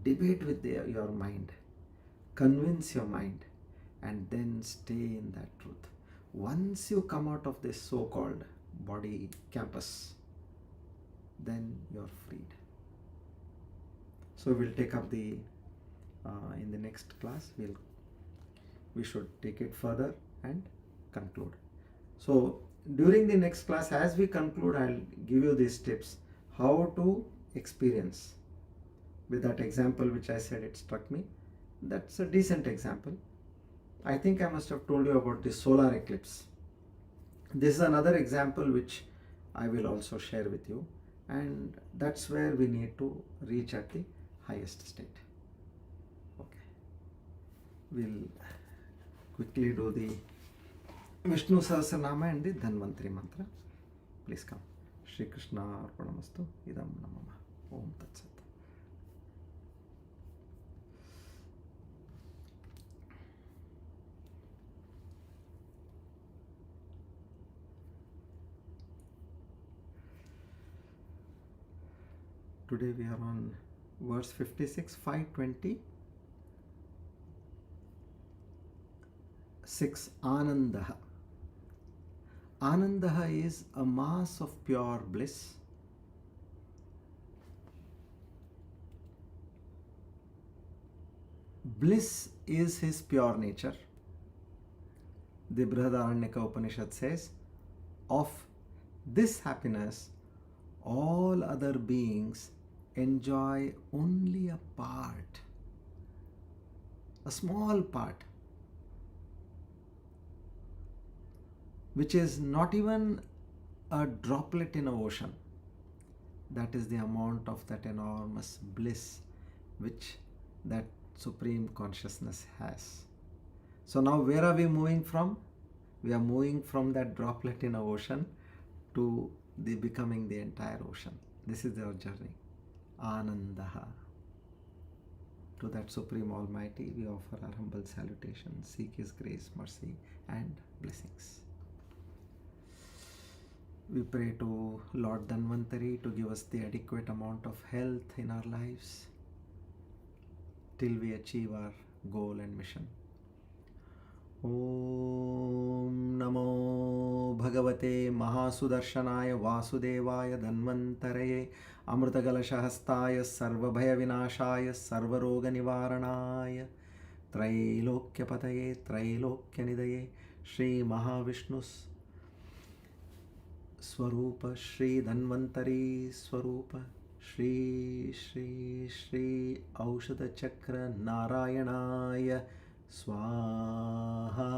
Debate with your mind. Convince your mind. And then stay in that truth. Once you come out of this so-called body campus, then you're freed. So we'll take up the in the next class. We should take it further and conclude. So during the next class, as we conclude, I'll give you these tips how to experience. With that example which I said, it struck me. That's a decent example. I think I must have told you about the solar eclipse. This is another example which I will also share with you, and that's where we need to reach at the highest state. Okay, we'll quickly do the Vishnu Sahasranama and the Dhanvantari mantra. Please come. Shri Krishna Arpanamastu Idam Namama. Om Tat Sat. Today we are on verse 56, 526. Ananda. Ananda is a mass of pure bliss. Bliss is his pure nature. The Brihadaranyaka Upanishad says, of this happiness, all other beings enjoy only a part, a small part. which is not even a droplet in an ocean. That is the amount of that enormous bliss which that Supreme Consciousness has. So now where are we moving from? We are moving from that droplet in an ocean to the becoming the entire ocean. This is our journey. Ananda. To that Supreme Almighty, we offer our humble salutation, seek His grace, mercy, and blessings. We pray to Lord Dhanvantari to give us the adequate amount of health in our lives till we achieve our goal and mission. Om Namo Bhagavate Mahasudarshanaaya Vasudevaya Dhanvantaraye Amrutagalashahastaya Sarvabhaya Vinashaya Sarvaroga Nivaranaya Trailokyapataye Trailokyanidaya Shri Mahavishnus Swarupa Shri Dhanvantari Swarupa Shri Shri Shri Aushadha Chakra Narayanaya Swaha.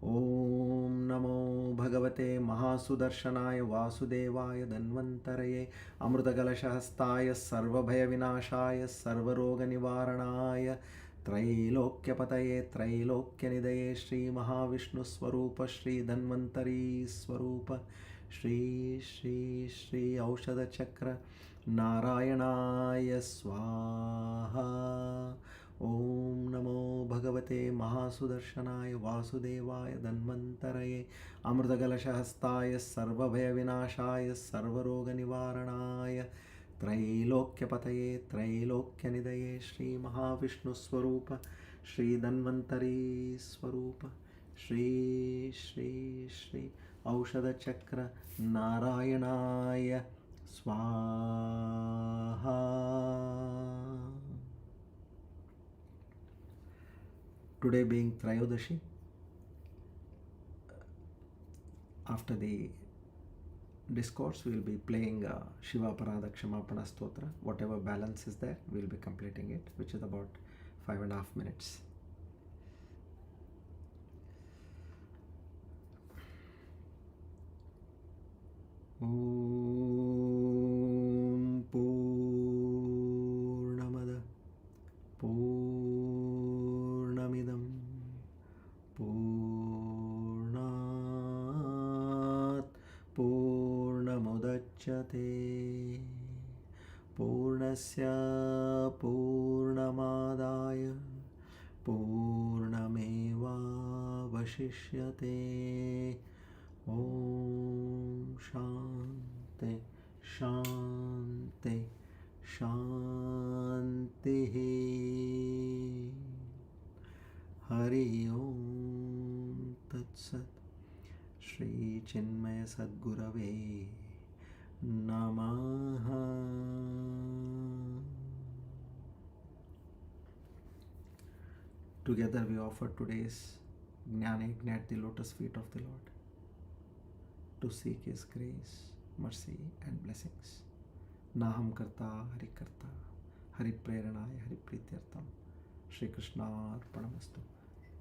Om Namo Bhagavate Mahasudarshanaaya Vasudevaya Dhanvantaraye Amrutagalashahastaya Sarvabhaya Vinashaya Sarvaroga Nivaranaya Trailokyapataye Trailokyanidaya Shri Mahavishnu Swarupa Shri Dhanvantari Swarupa Shri Shri Shri Aushadha Chakra Narayanaya Swaha. Om Namo Bhagavate Mahasudarshanaaya Vasudevaya Dhanvantaraye Amrutagalashahastaya Sarvabhaya Vinashaya Sarvaroga Nivaranaya Trailokyapataye Trailokyanidaya Shri Mahavishnu Swarupa Shri Dhanvantari Swarupa Shri Shri Shri Aushadha Chakra Narayanaya Swaha. Today being Trayodashi, after the discourse we will be playing Shiva Parada Kshamapana Stotra. Whatever balance is there, we will be completing it, which is about 5.5 minutes. Om Purnamada Purnamidam Purnat Purnamudachyate Purnasya Purnamadaya Purnameva Vashishyate. Om Shanti Shanti Shanti. Hari Om Tat Sat. Shri Chinmaya Sadgurave Namaha. Together we offer today's Jnana Yajna at the lotus feet of the Lord to seek His grace, mercy and blessings. Naham Karta Hari Karta Hari Preranaya Hari Prityartam Shri Krishna Arpanamastu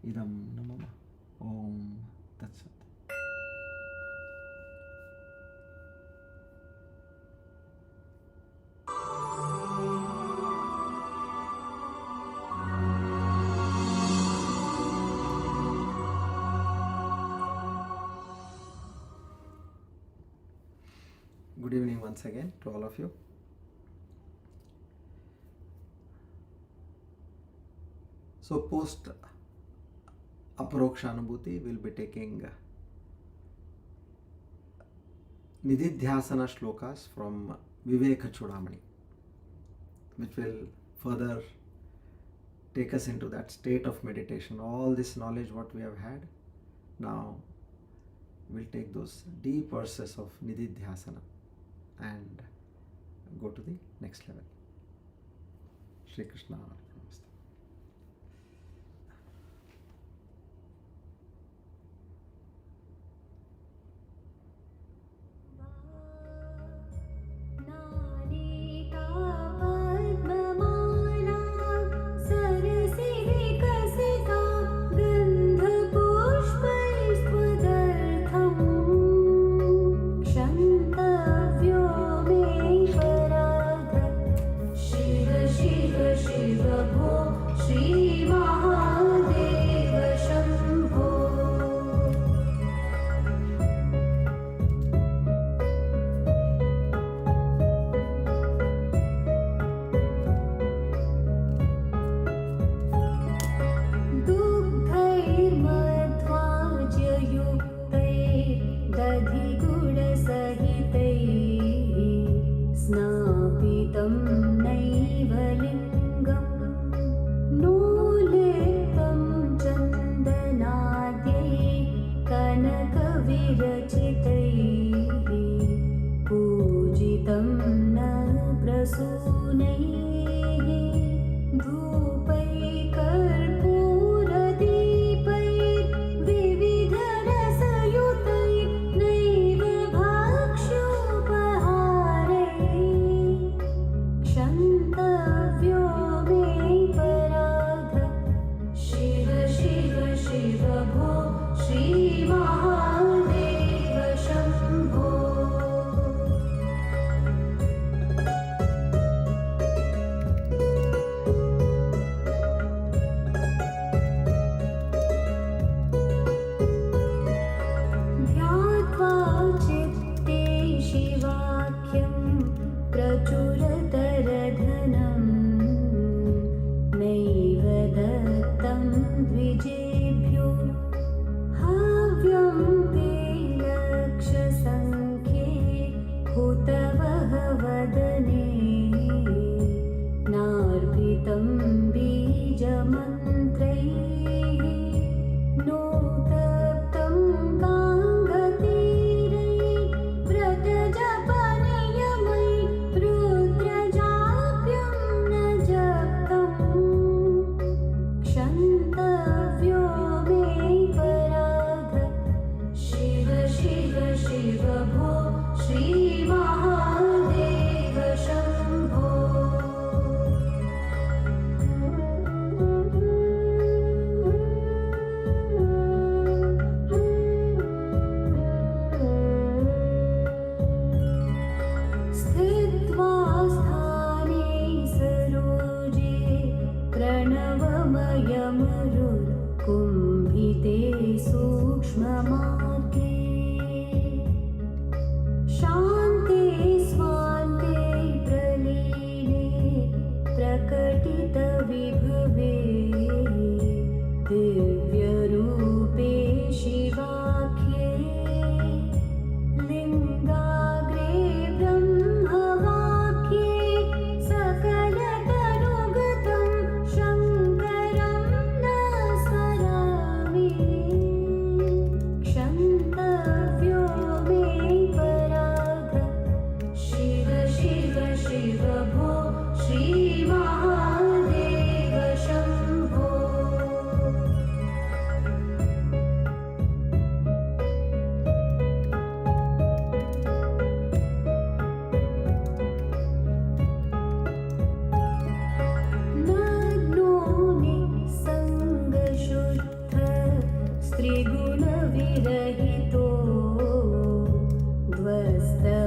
Idam Namama. Om Tat Sat. Good evening once again to all of you. So post Aparoksha Anubhuti, we'll be taking Nididhyasana Shlokas from Viveka Chudamani, which will further take us into that state of meditation. All this knowledge what we have had, now we'll take those deep verses of Nididhyasana and go to the next level. Shri Krishna Arpanamastu. नालिका पद्ममाला सरसिविकसिता गन्धपुष्पैस्तुभ्यं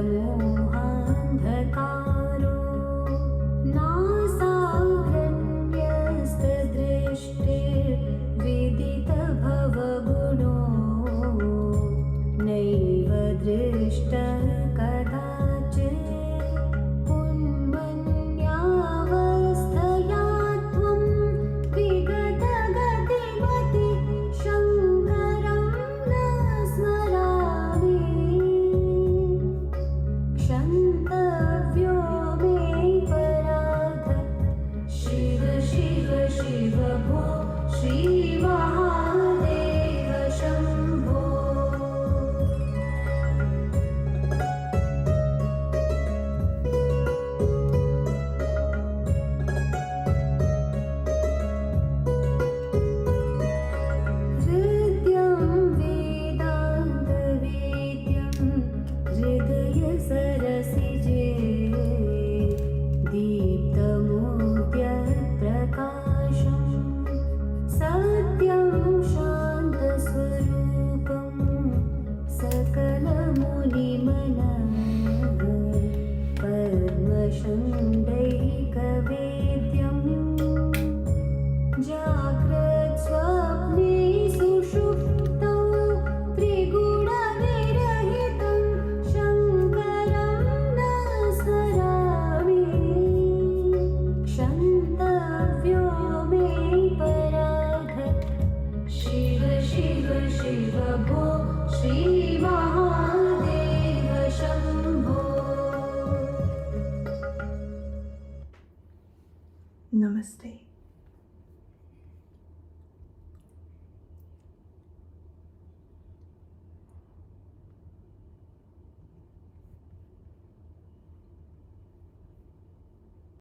मोहान्धकारो नासाग्रण्यस्तदृष्टिर्विदितभवगुणो नैव दृष्टः कदाचित् उन्मन्यावस्थया त्वं विगतगतिमति शङ्करं न स्मरामि क्षन्तव्यो मे पराध शिव शिव शिव भो श्रीमहादेव शम्भो हृद्यं वेदान्तवेद्यं हृदयसर